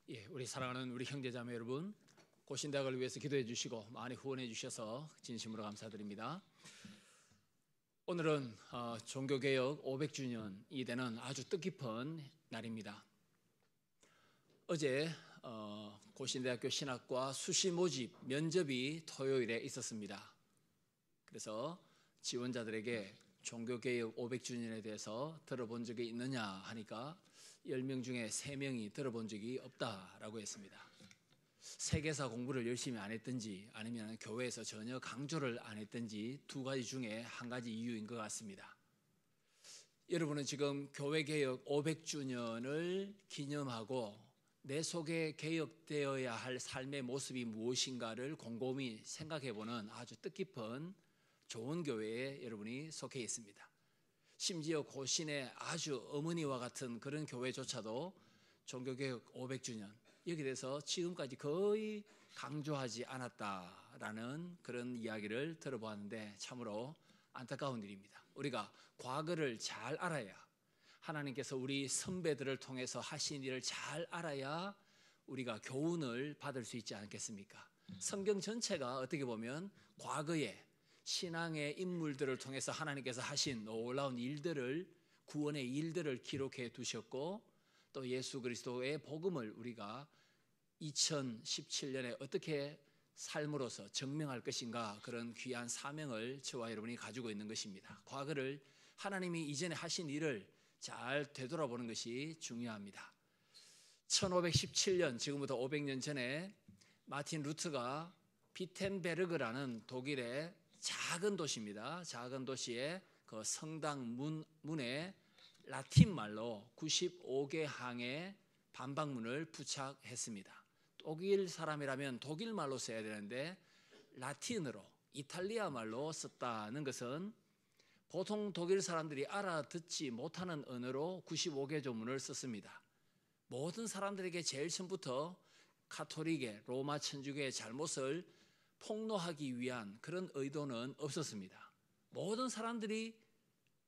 우리 사랑하는 우리 형제자매 여러분, 고신대학을 위해서 기도해 주시고 많이 후원해 주셔서 진심으로 감사드립니다. 오늘은 종교개혁 500주년이 되는 아주 뜻깊은 날입니다. 어제 고신대학교 신학과 수시 모집 면접이 토요일에 있었습니다. 그래서 지원자들에게 종교개혁 500주년에 대해서 들어본 적이 있느냐 하니까 10명 중에 3명이 들어본 적이 없다라고 했습니다. 세계사 공부를 열심히 안 했든지 아니면 교회에서 전혀 강조를 안 했든지 두 가지 중에 한 가지 이유인 것 같습니다. 여러분은 지금 교회개혁 500주년을 기념하고 내 속에 개혁되어야 할 삶의 모습이 무엇인가를 곰곰이 생각해보는 아주 뜻깊은 좋은 교회에 여러분이 속해 있습니다. 심지어 고신의 아주 어머니와 같은 그런 교회조차도 종교개혁 500주년 여기에 대해서 지금까지 거의 강조하지 않았다라는 그런 이야기를 들어보았는데 참으로 안타까운 일입니다. 우리가 과거를 잘 알아야, 하나님께서 우리 선배들을 통해서 하신 일을 잘 알아야 우리가 교훈을 받을 수 있지 않겠습니까? 성경 전체가 어떻게 보면 과거에 신앙의 인물들을 통해서 하나님께서 하신 놀라운 일들을, 구원의 일들을 기록해 두셨고, 또 예수 그리스도의 복음을 우리가 2017년에 어떻게 삶으로서 증명할 것인가, 그런 귀한 사명을 저와 여러분이 가지고 있는 것입니다. 과거를, 하나님이 이전에 하신 일을 잘 되돌아보는 것이 중요합니다. 1517년, 지금부터 500년 전에 마틴 루트가 비텐베르그라는 독일의 작은 도시입니다. 작은 도시의 그 성당 문에 라틴 말로 95개 항의 반박문을 부착했습니다. 독일 사람이라면 독일 말로 써야 되는데 라틴어로, 이탈리아 말로 썼다는 것은 보통 독일 사람들이 알아듣지 못하는 언어로 95개 조문을 썼습니다. 모든 사람들에게 제일 처음부터 가톨릭의 로마 천주교의 잘못을 폭로하기 위한 그런 의도는 없었습니다. 모든 사람들이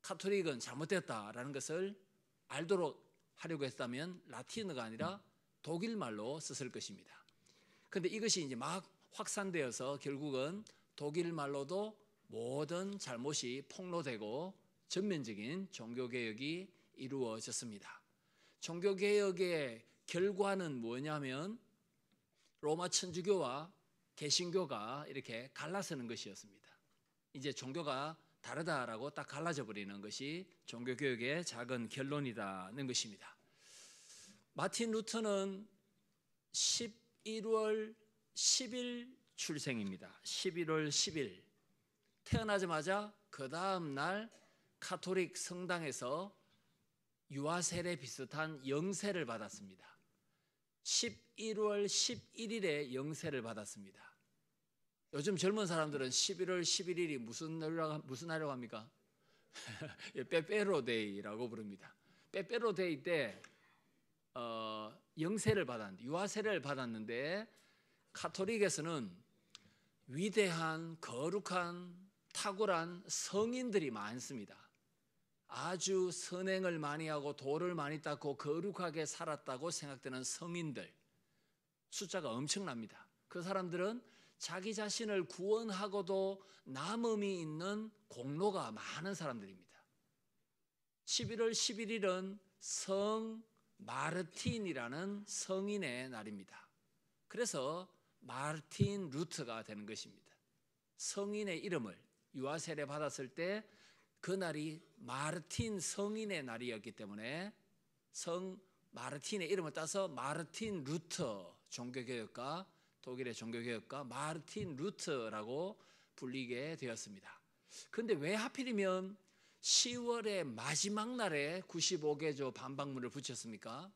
가톨릭은 잘못됐다라는 것을 알도록 하려고 했다면 라틴어가 아니라 독일말로 썼을 것입니다. 그런데 이것이 이제 막 확산되어서 결국은 독일말로도 모든 잘못이 폭로되고 전면적인 종교개혁이 이루어졌습니다. 종교개혁의 결과는 뭐냐면 로마 천주교와 개신교가 이렇게 갈라서는 것이었습니다. 이제 종교가 다르다라고 딱 갈라져 버리는 것이 종교개혁의 작은 결론이라는 것입니다. 마틴 루터는 11월 10일 출생입니다. 11월 10일 태어나자마자 그 다음 날 가톨릭 성당에서 유아세례 비슷한 영세를 받았습니다. 11월 11일에 영세를 받았습니다. 요즘 젊은 사람들은 11월 11일이 무슨 날이라고 합니까? 빼빼로데이라고 부릅니다. 빼빼로데이 때 영세를 받았는데, 유아세례를 받았는데 가톨릭에서는 위대한 거룩한 탁월한 성인들이 많습니다. 아주 선행을 많이 하고 돌을 많이 닦고 거룩하게 살았다고 생각되는 성인들 숫자가 엄청납니다. 그 사람들은 자기 자신을 구원하고도 남음이 있는 공로가 많은 사람들입니다. 11월 11일은 성 마르틴이라는 성인의 날입니다. 그래서 마르틴 루터가 되는 것입니다. 성인의 이름을 유아세례 받았을 때 그날이 마르틴 성인의 날이었기 때문에 성 마르틴의 이름을 따서 마르틴 루터 종교개혁가, 독일의 종교개혁가 마르틴 루터라고 불리게 되었습니다. 그런데 왜 하필이면 10월의 마지막 날에 95개조 반박문을 붙였습니까?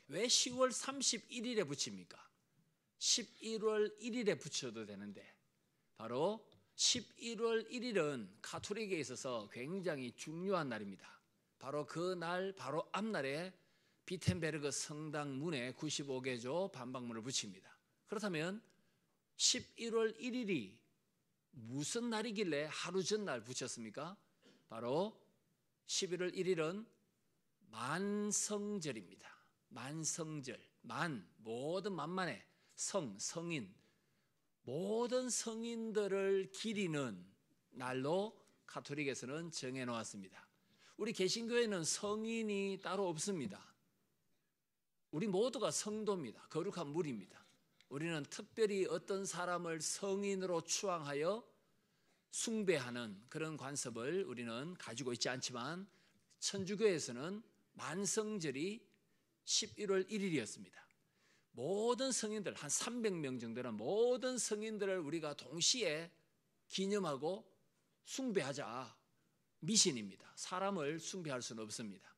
왜 10월 31일에 붙입니까? 11월 1일에 붙여도 되는데, 바로 11월 1일은 가톨릭에 있어서 굉장히 중요한 날입니다. 바로 그 날 바로 앞날에 비텐베르그 성당 문에 95개조 반박문을 붙입니다. 그렇다면 11월 1일이 무슨 날이길래 하루 전날 붙였습니까? 바로 11월 1일은 만성절입니다. 만성절, 모든 만만의 성인, 모든 성인들을 기리는 날로 가톨릭에서는 정해놓았습니다. 우리 개신교회는 성인이 따로 없습니다. 우리 모두가 성도입니다. 거룩한 무리입니다. 우리는 특별히 어떤 사람을 성인으로 추앙하여 숭배하는 그런 관습을 우리는 가지고 있지 않지만, 천주교에서는 만성절이 11월 1일이었습니다. 모든 성인들, 한 300명 정도는 모든 성인들을 우리가 동시에 기념하고 숭배하자 미신입니다. 사람을 숭배할 수는 없습니다.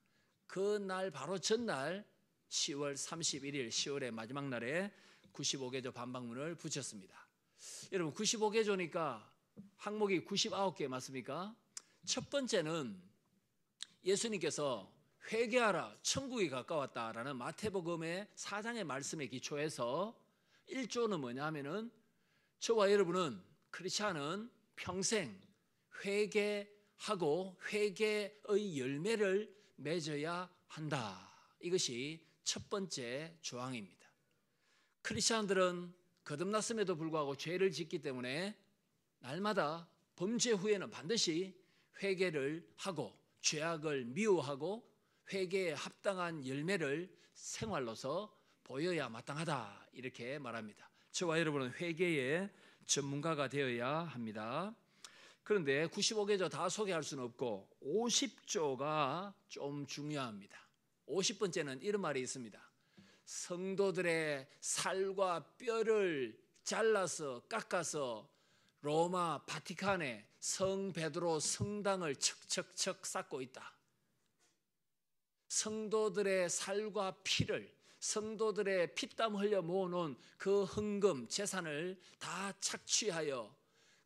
그 날 바로 전날 10월 31일, 10월의 마지막 날에 95개조 반박문을 붙였습니다. 여러분, 95개조니까 항목이 99개 맞습니까? 첫 번째는 예수님께서 회개하라, 천국이 가까웠다라는 마태복음의 4장의 말씀에 기초해서 1조는 뭐냐 하면은, 저와 여러분은, 크리스찬은 평생 회개하고 회개의 열매를 맺어야 한다. 이것이 첫 번째 조항입니다. 크리스찬들은 거듭났음에도 불구하고 죄를 짓기 때문에 날마다 범죄 후에는 반드시 회개를 하고 죄악을 미워하고 회개에 합당한 열매를 생활로서 보여야 마땅하다, 이렇게 말합니다. 저와 여러분은 회개의 전문가가 되어야 합니다. 그런데 95개조 다 소개할 수는 없고 50조가 좀 중요합니다. 50번째는 이런 말이 있습니다. 성도들의 살과 뼈를 잘라서 깎아서 로마 바티칸에 성 베드로 성당을 척척척 쌓고 있다. 성도들의 살과 피를, 성도들의 피땀 흘려 모아놓은 그 헌금, 재산을 다 착취하여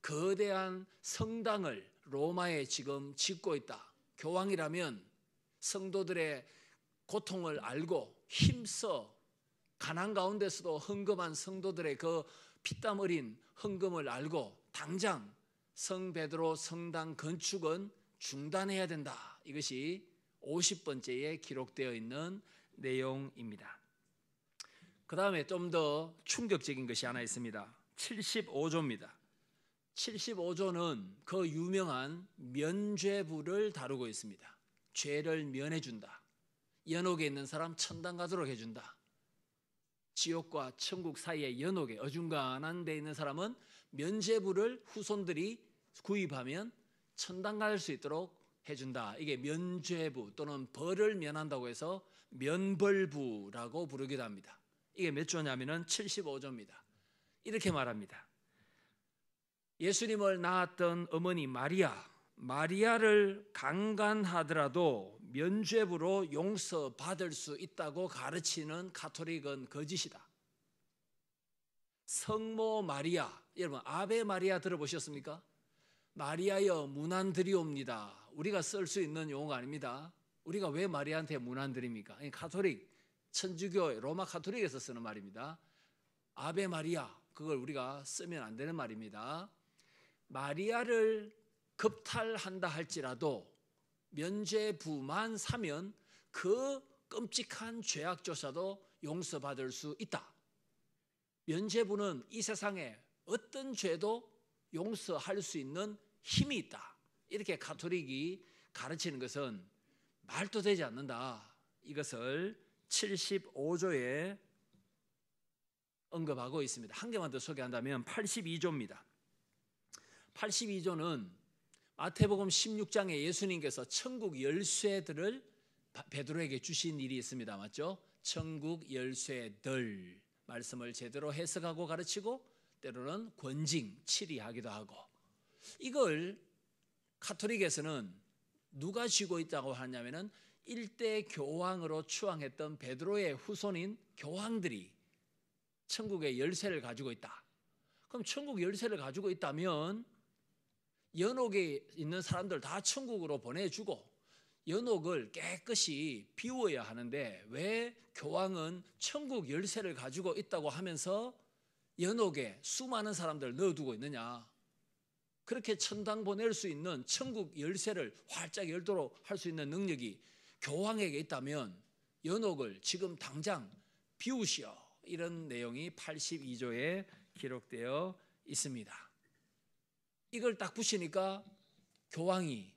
거대한 성당을 로마에 지금 짓고 있다. 교황이라면 성도들의 고통을 알고 힘써 가난 가운데서도 헌금한 성도들의 그 피땀 어린 헌금을 알고 당장 성 베드로 성당 건축은 중단해야 된다. 이것이 50번째에 기록되어 있는 내용입니다. 그 다음에 좀 더 충격적인 것이 하나 있습니다. 75조입니다. 75조는 그 유명한 면죄부를 다루고 있습니다. 죄를 면해준다. 연옥에 있는 사람 천당 가도록 해준다. 지옥과 천국 사이에 연옥에 어중간한 데 있는 사람은 면죄부를 후손들이 구입하면 천당 갈 수 있도록 해준다. 이게 면죄부 또는 벌을 면한다고 해서 면벌부라고 부르기도 합니다. 이게 몇 조냐면은 75조입니다. 이렇게 말합니다. 예수님을 낳았던 어머니 마리아를 강간하더라도 면죄부로 용서받을 수 있다고 가르치는 가톨릭은 거짓이다. 성모 마리아, 여러분 아베 마리아 들어보셨습니까? 마리아여 문안드리옵니다. 우리가 쓸 수 있는 용어가 아닙니다. 우리가 왜 마리아한테 문안드립니까? 가톨릭, 천주교, 로마 가톨릭에서 쓰는 말입니다. 아베 마리아, 그걸 우리가 쓰면 안 되는 말입니다. 마리아를 겁탈한다 할지라도 면죄부만 사면 그 끔찍한 죄악조차도 용서받을 수 있다. 면죄부는 이 세상에 어떤 죄도 용서할 수 있는 힘이 있다. 이렇게 가톨릭이 가르치는 것은 말도 되지 않는다. 이것을 75조에 언급하고 있습니다. 한 개만 더 소개한다면 82조입니다. 82조는 마태복음 16장에 예수님께서 천국 열쇠들을 베드로에게 주신 일이 있습니다. 맞죠? 천국 열쇠들, 말씀을 제대로 해석하고 가르치고 때로는 권징, 치리하기도 하고, 이걸 가톨릭에서는 누가 쥐고 있다고 하냐면은 일대 교황으로 추앙했던 베드로의 후손인 교황들이 천국의 열쇠를 가지고 있다. 그럼 천국 열쇠를 가지고 있다면 연옥에 있는 사람들 다 천국으로 보내주고 연옥을 깨끗이 비워야 하는데 왜 교황은 천국 열쇠를 가지고 있다고 하면서 연옥에 수많은 사람들을 넣어두고 있느냐? 그렇게 천당 보낼 수 있는 천국 열쇠를 활짝 열도록 할 수 있는 능력이 교황에게 있다면 연옥을 지금 당장 비우시오. 이런 내용이 82조에 기록되어 있습니다. 이걸 딱 붙이니까 교황이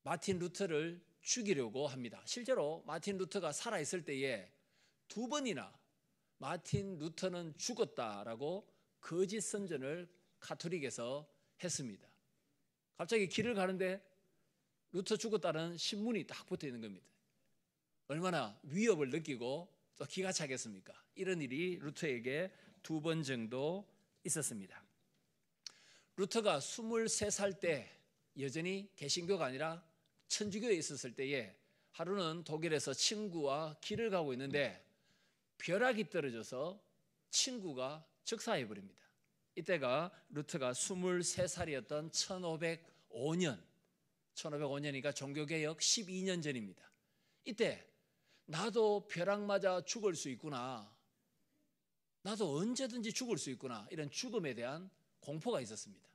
마틴 루터를 죽이려고 합니다. 실제로 마틴 루터가 살아있을 때에 2번이나 마틴 루터는 죽었다라고 거짓 선전을 가톨릭에서 했습니다. 갑자기 길을 가는데 루터 죽었다는 신문이 딱 붙어 있는 겁니다. 얼마나 위협을 느끼고 또 기가 차겠습니까? 이런 일이 루터에게 2번 정도 있었습니다. 루터가 23살 때 여전히 개신교가 아니라 천주교에 있었을 때에 하루는 독일에서 친구와 길을 가고 있는데 벼락이 떨어져서 친구가 즉사해 버립니다. 이때가 루터가 23살이었던 1505년이니까 종교개혁 12년 전입니다. 이때 나도 벼락 맞아 죽을 수 있구나, 나도 언제든지 죽을 수 있구나, 이런 죽음에 대한 공포가 있었습니다.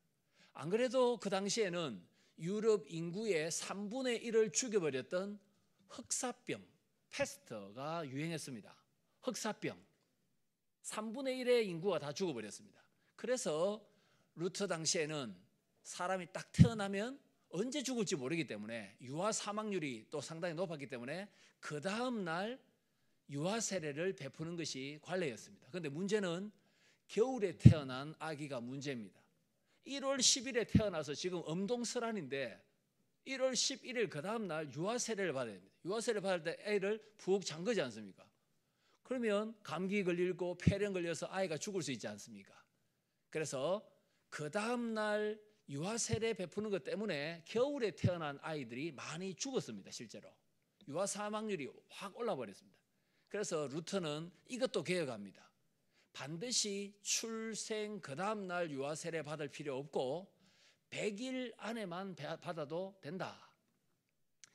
안 그래도 그 당시에는 유럽 인구의 3분의 1을 죽여버렸던 흑사병, 패스트가 유행했습니다. 흑사병, 3분의 1의 인구가 다 죽어버렸습니다. 그래서 루터 당시에는 사람이 딱 태어나면 언제 죽을지 모르기 때문에 유아 사망률이 또 상당히 높았기 때문에 그 다음 날 유아 세례를 베푸는 것이 관례였습니다. 그런데 문제는 겨울에 태어난 아기가 문제입니다. 1월 10일에 태어나서 지금 엄동설한인데 1월 11일 그 다음 날 유아 세례를 받아야 됩니다. 유아 세례를 받을 때 애를 푹 잠그지 않습니까? 그러면 감기 걸리고 폐렴 걸려서 아이가 죽을 수 있지 않습니까? 그래서 그 다음 날 유아 세례 베푸는 것 때문에 겨울에 태어난 아이들이 많이 죽었습니다. 실제로 유아 사망률이 확 올라버렸습니다. 그래서 루터는 이것도 개혁합니다. 반드시 출생 그 다음 날 유아 세례 받을 필요 없고 100일 안에만 받아도 된다.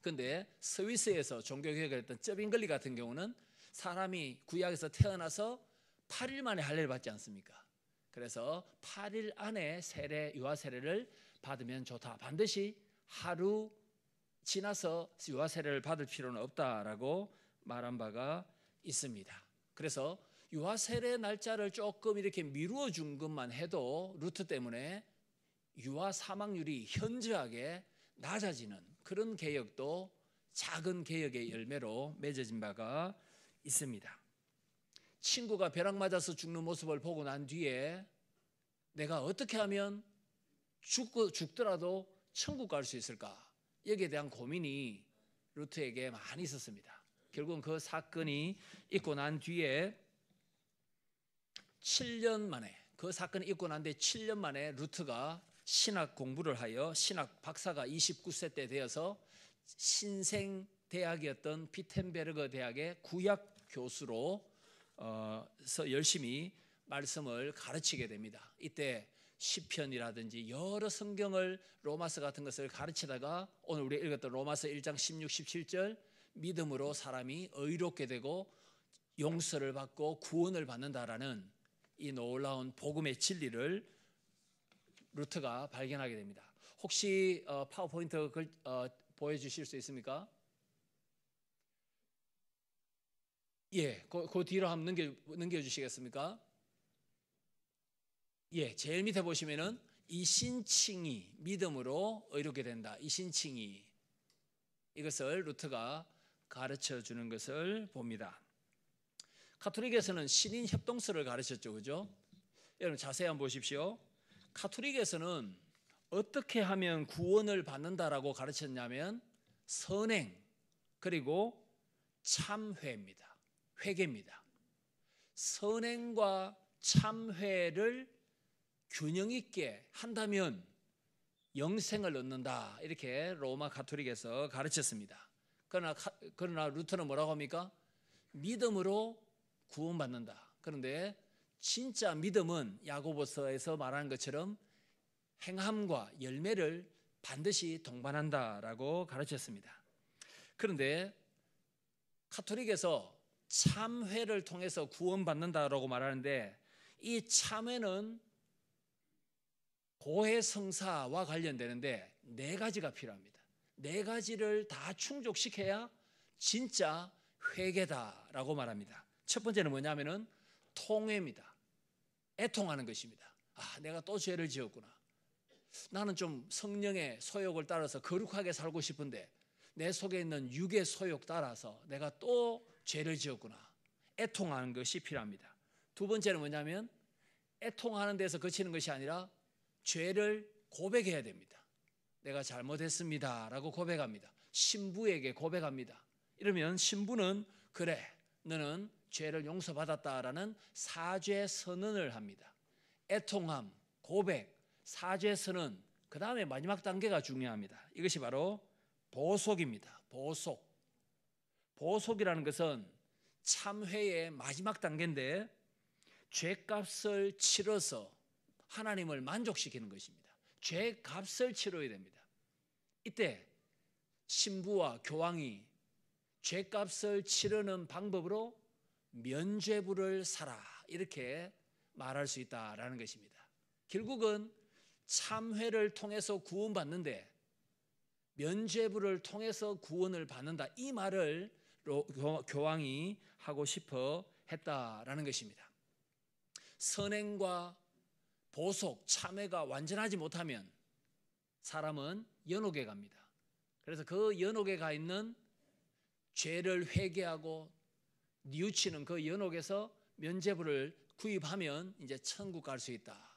그런데 스위스에서 종교개혁을 했던 쩌빙글리 같은 경우는 사람이 구약에서 태어나서 8일 만에 할례를 받지 않습니까? 그래서 8일 안에 유아 세례를 받으면 좋다. 반드시 하루 지나서 유아 세례를 받을 필요는 없다라고 말한 바가 있습니다. 그래서 유아 세례 날짜를 조금 이렇게 미루어 준 것만 해도 루터 때문에 유아 사망률이 현저하게 낮아지는 그런 개혁도 작은 개혁의 열매로 맺어진 바가 있습니다. 친구가 벼락 맞아서 죽는 모습을 보고 난 뒤에 내가 어떻게 하면 죽더라도 천국 갈 수 있을까? 여기에 대한 고민이 루터에게 많이 있었습니다. 결국은 그 사건이 있고 난 뒤에 7년 만에, 그 사건이 있고 난 뒤에 7년 만에 루터가 신학 공부를 하여 신학 박사가 29세 때 되어서 신생대학이었던 비텐베르그 대학의 구약 교수로 열심히 말씀을 가르치게 됩니다. 이때 시편이라든지 여러 성경을 로마서 같은 것을 가르치다가 오늘 우리 읽었던 로마서 1장 16, 17절 믿음으로 사람이 의롭게 되고 용서를 받고 구원을 받는다라는 이 놀라운 복음의 진리를 루터가 발견하게 됩니다. 혹시 파워포인트 보여주실 수 있습니까? 예, 그 뒤로 한번 넘겨주시겠습니까? 예, 제일 밑에 보시면은 이신칭이 믿음으로 의롭게 된다. 이신칭이 이것을 루터가 가르쳐 주는 것을 봅니다. 가톨릭에서는 신인 협동서를 가르쳤죠, 그죠? 여러분 자세히 한번 보십시오. 가톨릭에서는 어떻게 하면 구원을 받는다라고 가르쳤냐면 선행 그리고 참회입니다. 회개입니다. 선행과 참회를 균형 있게 한다면 영생을 얻는다. 이렇게 로마 가톨릭에서 가르쳤습니다. 그러나 루터는 뭐라고 합니까? 믿음으로 구원받는다. 그런데 진짜 믿음은 야고보서에서 말하는 것처럼 행함과 열매를 반드시 동반한다라고 가르쳤습니다. 그런데 가톨릭에서 참회를 통해서 구원받는다라고 말하는데 이 참회는 고해성사와 관련되는데 4가지가 필요합니다. 4가지를 다 충족시켜야 진짜 회개다라고 말합니다. 첫 번째는 뭐냐면은 통회입니다. 애통하는 것입니다. 내가 또 죄를 지었구나. 나는 좀 성령의 소욕을 따라서 거룩하게 살고 싶은데 내 속에 있는 육의 소욕 따라서 내가 또 죄를 지었구나. 애통하는 것이 필요합니다. 두 번째는 뭐냐면 애통하는 데서 그치는 것이 아니라 죄를 고백해야 됩니다. 내가 잘못했습니다 라고 고백합니다. 신부에게 고백합니다. 이러면 신부는 그래 너는 죄를 용서받았다라는 사죄 선언을 합니다. 애통함, 고백, 사죄 선언, 그 다음에 마지막 단계가 중요합니다. 이것이 바로 보속입니다. 보속이라는 것은 참회의 마지막 단계인데 죄값을 치러서 하나님을 만족시키는 것입니다. 죄값을 치러야 됩니다. 이때 신부와 교황이 죄값을 치르는 방법으로 면죄부를 사라 이렇게 말할 수 있다라는 것입니다. 결국은 참회를 통해서 구원받는데 면죄부를 통해서 구원을 받는다 이 말을 교황이 하고 싶어 했다라는 것입니다. 선행과 보속, 참회가 완전하지 못하면 사람은 연옥에 갑니다. 그래서 그 연옥에 가 있는 죄를 회개하고 뉘우치는 그 연옥에서 면죄부를 구입하면 이제 천국 갈 수 있다.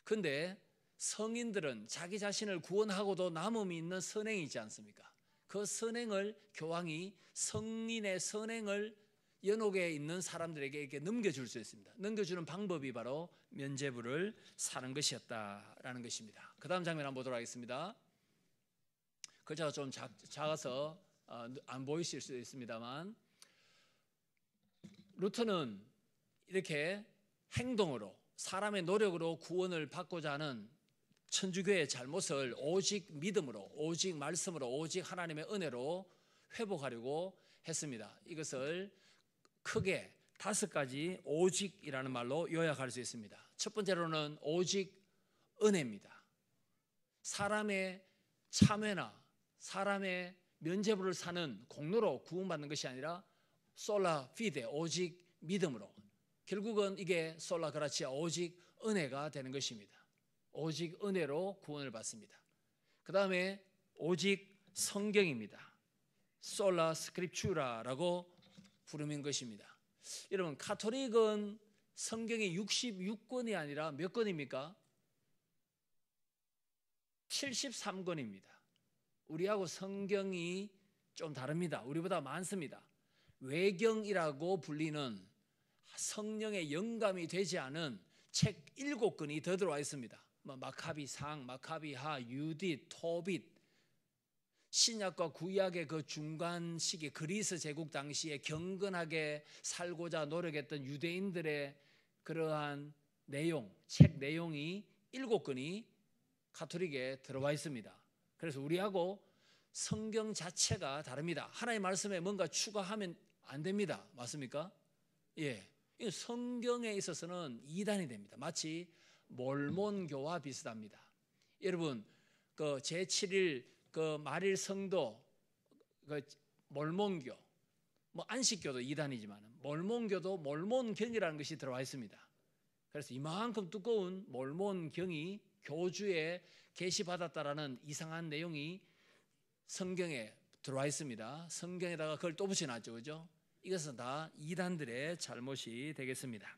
그런데 성인들은 자기 자신을 구원하고도 남음이 있는 선행이 있지 않습니까? 그 선행을 교황이 성인의 선행을 연옥에 있는 사람들에게 이렇게 넘겨줄 수 있습니다. 넘겨주는 방법이 바로 면죄부를 사는 것이었다라는 것입니다. 그 다음 장면 한번 보도록 하겠습니다. 글자가 좀 작아서 안 보이실 수도 있습니다만 루터는 이렇게 행동으로 사람의 노력으로 구원을 받고자 하는 천주교의 잘못을 오직 믿음으로, 오직 말씀으로, 오직 하나님의 은혜로 회복하려고 했습니다. 이것을 크게 5가지 오직이라는 말로 요약할 수 있습니다. 첫 번째로는 오직 은혜입니다. 사람의 참회나 사람의 면죄부를 사는 공로로 구원받는 것이 아니라 솔라 피데, 오직 믿음으로. 결국은 이게 솔라 그라치아, 오직 은혜가 되는 것입니다. 오직 은혜로 구원을 받습니다. 그 다음에 오직 성경입니다. 솔라 스크립추라라고 부르는 것입니다. 여러분, 가톨릭은 성경이 66권이 아니라 몇 권입니까? 73권입니다. 우리하고 성경이 좀 다릅니다. 우리보다 많습니다. 외경이라고 불리는 성령의 영감이 되지 않은 책 7권이 더 들어와 있습니다. 마카비상, 마카비하, 유딧, 토빗, 신약과 구약의 그 중간 시기 그리스 제국 당시에 경건하게 살고자 노력했던 유대인들의 그러한 내용, 책 내용이 7권이 가톨릭에 들어와 있습니다. 그래서 우리하고 성경 자체가 다릅니다. 하나님의 말씀에 뭔가 추가하면 안 됩니다. 맞습니까? 예. 성경에 있어서는 이단이 됩니다. 마치 몰몬교와 비슷합니다. 여러분, 그 제7일 그 말일 성도, 그 몰몬교, 안식교도 이단이지만 몰몬교도 몰몬경이라는 것이 들어와 있습니다. 그래서 이만큼 두꺼운 몰몬경이 교주에 계시받았다라는 이상한 내용이 성경에 들어와 있습니다. 성경에다가 그걸 또 붙여놨죠, 그죠? 이것은 다 이단들의 잘못이 되겠습니다.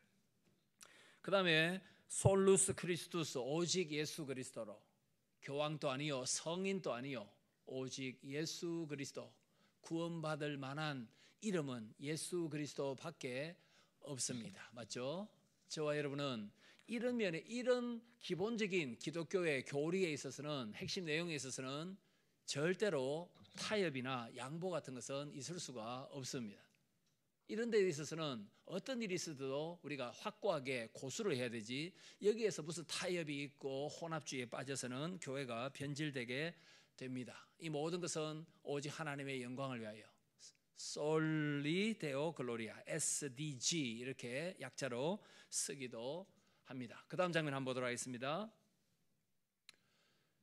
그 다음에 솔루스 크리스투스, 오직 예수 그리스도로. 교황도 아니요, 성인도 아니요, 오직 예수 그리스도. 구원받을 만한 이름은 예수 그리스도밖에 없습니다. 맞죠? 저와 여러분은 이런 면에, 이런 기본적인 기독교의 교리에 있어서는, 핵심 내용에 있어서는 절대로 타협이나 양보 같은 것은 있을 수가 없습니다. 이런 데 있어서는 어떤 일이 있어도 우리가 확고하게 고수를 해야 되지, 여기에서 무슨 타협이 있고 혼합주의에 빠져서는 교회가 변질되게 됩니다. 이 모든 것은 오직 하나님의 영광을 위하여, 솔리 데오 글로리아, SDG 이렇게 약자로 쓰기도 합니다. 그 다음 장면 한번 보도록 하겠습니다.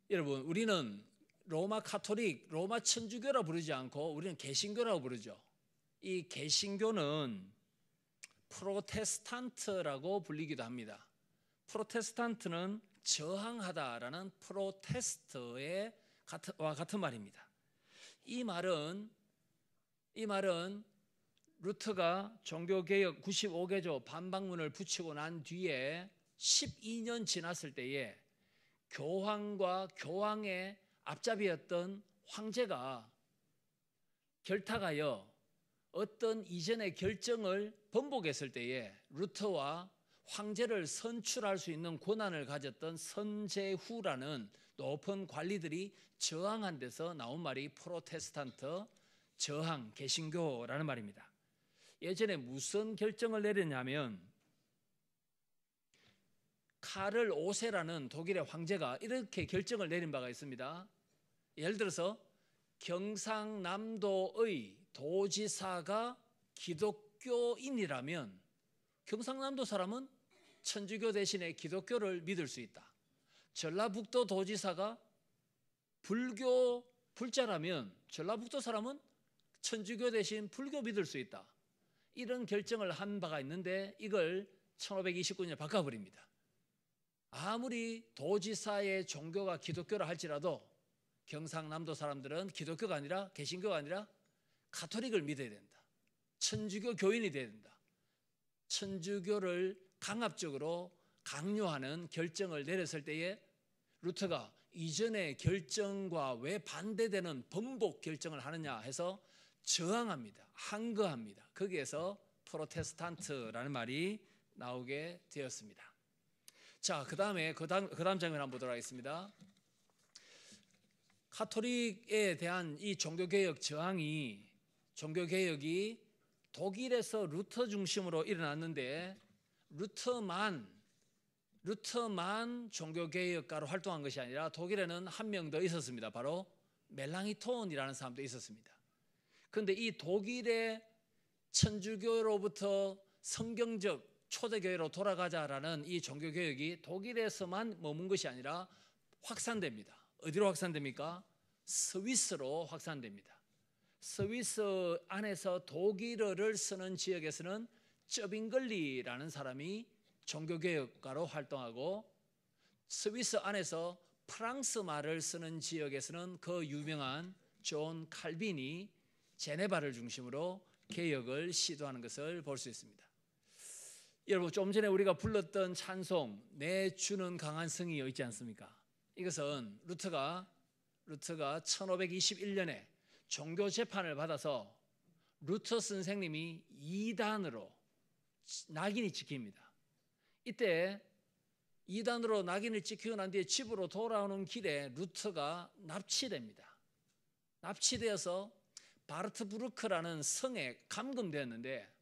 여러분, 우리는 로마 카톨릭, 로마 천주교라 부르지 않고 우리는 개신교라고 부르죠. 이 개신교는 프로테스탄트라고 불리기도 합니다. 프로테스탄트는 저항하다라는 프로테스트와 같은 말입니다. 이 말은 루터가 종교개혁 95개조 반박문을 붙이고 난 뒤에 12년 지났을 때에 교황과 교황의 앞잡이였던 황제가 결탁하여 어떤 이전의 결정을 번복했을 때에 루터와 황제를 선출할 수 있는 권한을 가졌던 선제후라는 높은 관리들이 저항한 데서 나온 말이 프로테스탄트, 저항, 개신교라는 말입니다. 예전에 무슨 결정을 내렸냐면 카를 5세라는 독일의 황제가 이렇게 결정을 내린 바가 있습니다. 예를 들어서 경상남도의 도지사가 기독교인이라면 경상남도 사람은 천주교 대신에 기독교를 믿을 수 있다. 전라북도 도지사가 불자라면 전라북도 사람은 천주교 대신 불교 믿을 수 있다. 이런 결정을 한 바가 있는데 이걸 1529년에 바꿔버립니다. 아무리 도지사의 종교가 기독교라 할지라도 경상남도 사람들은 기독교가 아니라 개신교가 아니라 가톨릭을 믿어야 된다. 천주교 교인이 돼야 된다. 천주교를 강압적으로 강요하는 결정을 내렸을 때에 루터가 이전의 결정과 왜 반대되는 번복 결정을 하느냐 해서 저항합니다. 항거합니다. 거기에서 프로테스탄트라는 말이 나오게 되었습니다. 자, 그 다음 장면 한번 보도록 하겠습니다. 가톨릭에 대한 이 종교개혁이 독일에서 루터 중심으로 일어났는데 루터만 종교개혁가로 활동한 것이 아니라 독일에는 한 명 더 있었습니다. 바로 멜랑이톤이라는 사람도 있었습니다. 그런데 이 독일의 천주교로부터 성경적 초대교회로 돌아가자라는 이 종교개혁이 독일에서만 머문 것이 아니라 확산됩니다. 어디로 확산됩니까? 스위스로 확산됩니다. 스위스 안에서 독일어를 쓰는 지역에서는 쩌빙글리라는 사람이 종교개혁가로 활동하고 스위스 안에서 프랑스 말을 쓰는 지역에서는 그 유명한 존 칼빈이 제네바를 중심으로 개혁을 시도하는 것을 볼 수 있습니다. 여러분, 좀 전에 우리가 불렀던 찬송 내 주는 강한 성이여 있지 않습니까? 이것은 루터가 1521년에 종교 재판을 받아서 루터 선생님이 2단으로 낙인이 찍힙니다. 이때 2단으로 낙인을 찍히고 난 뒤에 집으로 돌아오는 길에 루터가 납치됩니다. 납치되어서 바르트부르크라는 성에 감금되었는데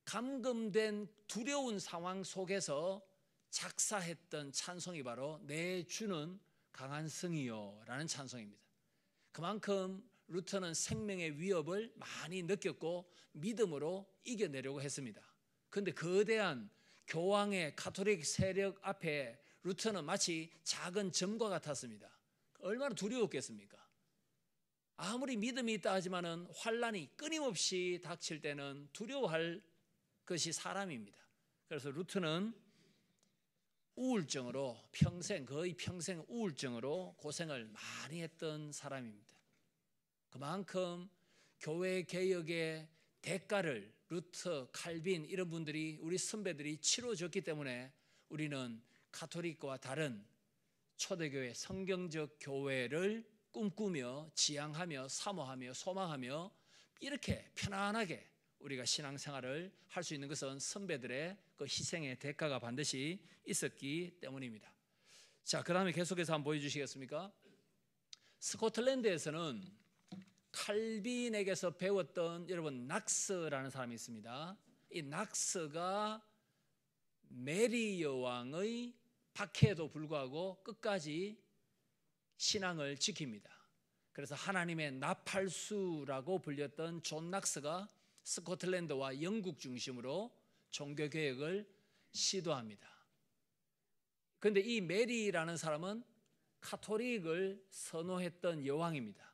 감금된 두려운 상황 속에서 작사했던 찬송이 바로 내 주는 강한 성이요 라는 찬송입니다. 그만큼 루터는 생명의 위협을 많이 느꼈고 믿음으로 이겨내려고 했습니다. 그런데 거대한 교황의 가톨릭 세력 앞에 루터는 마치 작은 점과 같았습니다. 얼마나 두려웠겠습니까? 아무리 믿음이 있다 하지만은 환란이 끊임없이 닥칠 때는 두려워할 것이 사람입니다. 그래서 루터는 우울증으로 거의 평생 우울증으로 고생을 많이 했던 사람입니다. 그만큼 교회 개혁의 대가를 루터, 칼빈 이런 분들이 우리 선배들이 치러줬기 때문에 우리는 가톨릭과 다른 초대교회 성경적 교회를 꿈꾸며 지향하며 사모하며 소망하며 이렇게 편안하게 우리가 신앙생활을 할 수 있는 것은 선배들의 그 희생의 대가가 반드시 있었기 때문입니다. 자, 그 다음에 계속해서 한번 보여주시겠습니까? 스코틀랜드에서는 칼빈에게서 배웠던 여러분 낙스라는 사람이 있습니다. 이 낙스가 메리 여왕의 박해에도 불구하고 끝까지 신앙을 지킵니다. 그래서 하나님의 나팔수라고 불렸던 존 낙스가 스코틀랜드와 영국 중심으로 종교개혁을 시도합니다. 그런데 이 메리라는 사람은 카톨릭을 선호했던 여왕입니다.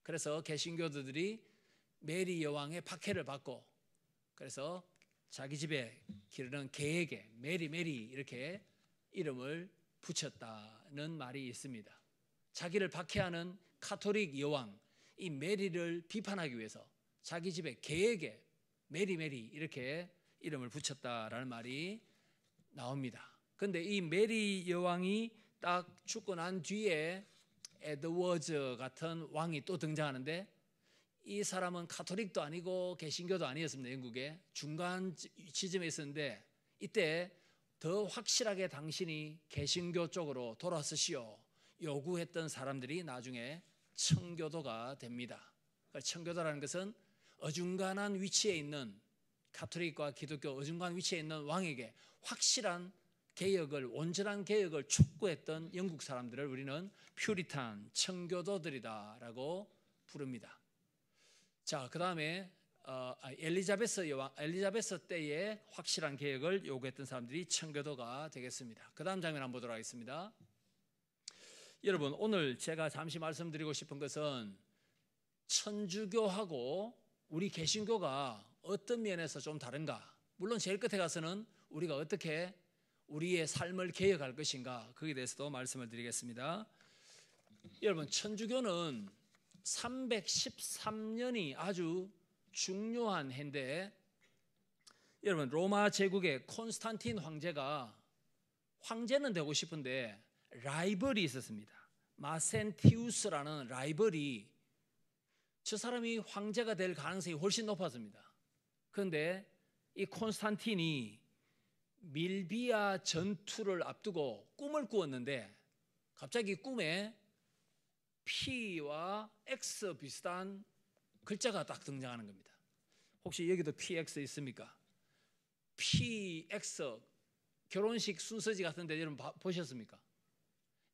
그래서 개신교도들이 메리 여왕의 박해를 받고, 그래서 자기 집에 기르는 개에게 메리 이렇게 이름을 붙였다는 말이 있습니다. 자기를 박해하는 카톨릭 여왕 이 메리를 비판하기 위해서 자기 집에 개에게 메리 이렇게 이름을 붙였다라는 말이 나옵니다. 그런데 이 메리 여왕이 딱 죽고 난 뒤에 에드워즈 같은 왕이 또 등장하는데, 이 사람은 카톨릭도 아니고 개신교도 아니었습니다. 영국에 중간 지점에 있었는데, 이때 더 확실하게 당신이 개신교 쪽으로 돌아서시오 요구했던 사람들이 나중에 청교도가 됩니다. 청교도라는 것은 어중간한 위치에 있는, 카톨릭과 기독교 어중간한 위치에 있는 왕에게 확실한 개혁을, 온전한 개혁을 촉구했던 영국 사람들을 우리는 퓨리탄, 청교도들이다라고 부릅니다. 자, 그 다음에 엘리자베스 때에 확실한 개혁을 요구했던 사람들이 청교도가 되겠습니다. 그 다음 장면 한번 보도록 하겠습니다. 여러분, 오늘 제가 잠시 말씀드리고 싶은 것은 천주교하고 우리 개신교가 어떤 면에서 좀 다른가, 물론 제일 끝에 가서는 우리가 어떻게 우리의 삶을 개혁할 것인가, 거기에 대해서도 말씀을 드리겠습니다. 여러분, 천주교는 313년이 아주 중요한 해인데, 여러분, 로마 제국의 콘스탄틴 황제가, 황제는 되고 싶은데 라이벌이 있었습니다. 마센티우스라는 라이벌이, 저 사람이 황제가 될 가능성이 훨씬 높았습니다. 그런데 이 콘스탄틴이 밀비아 전투를 앞두고 꿈을 꾸었는데, 갑자기 꿈에 P와 X 비슷한 글자가 딱 등장하는 겁니다. 혹시 여기도 PX 있습니까? PX 결혼식 순서지 같은데 여러분 보셨습니까?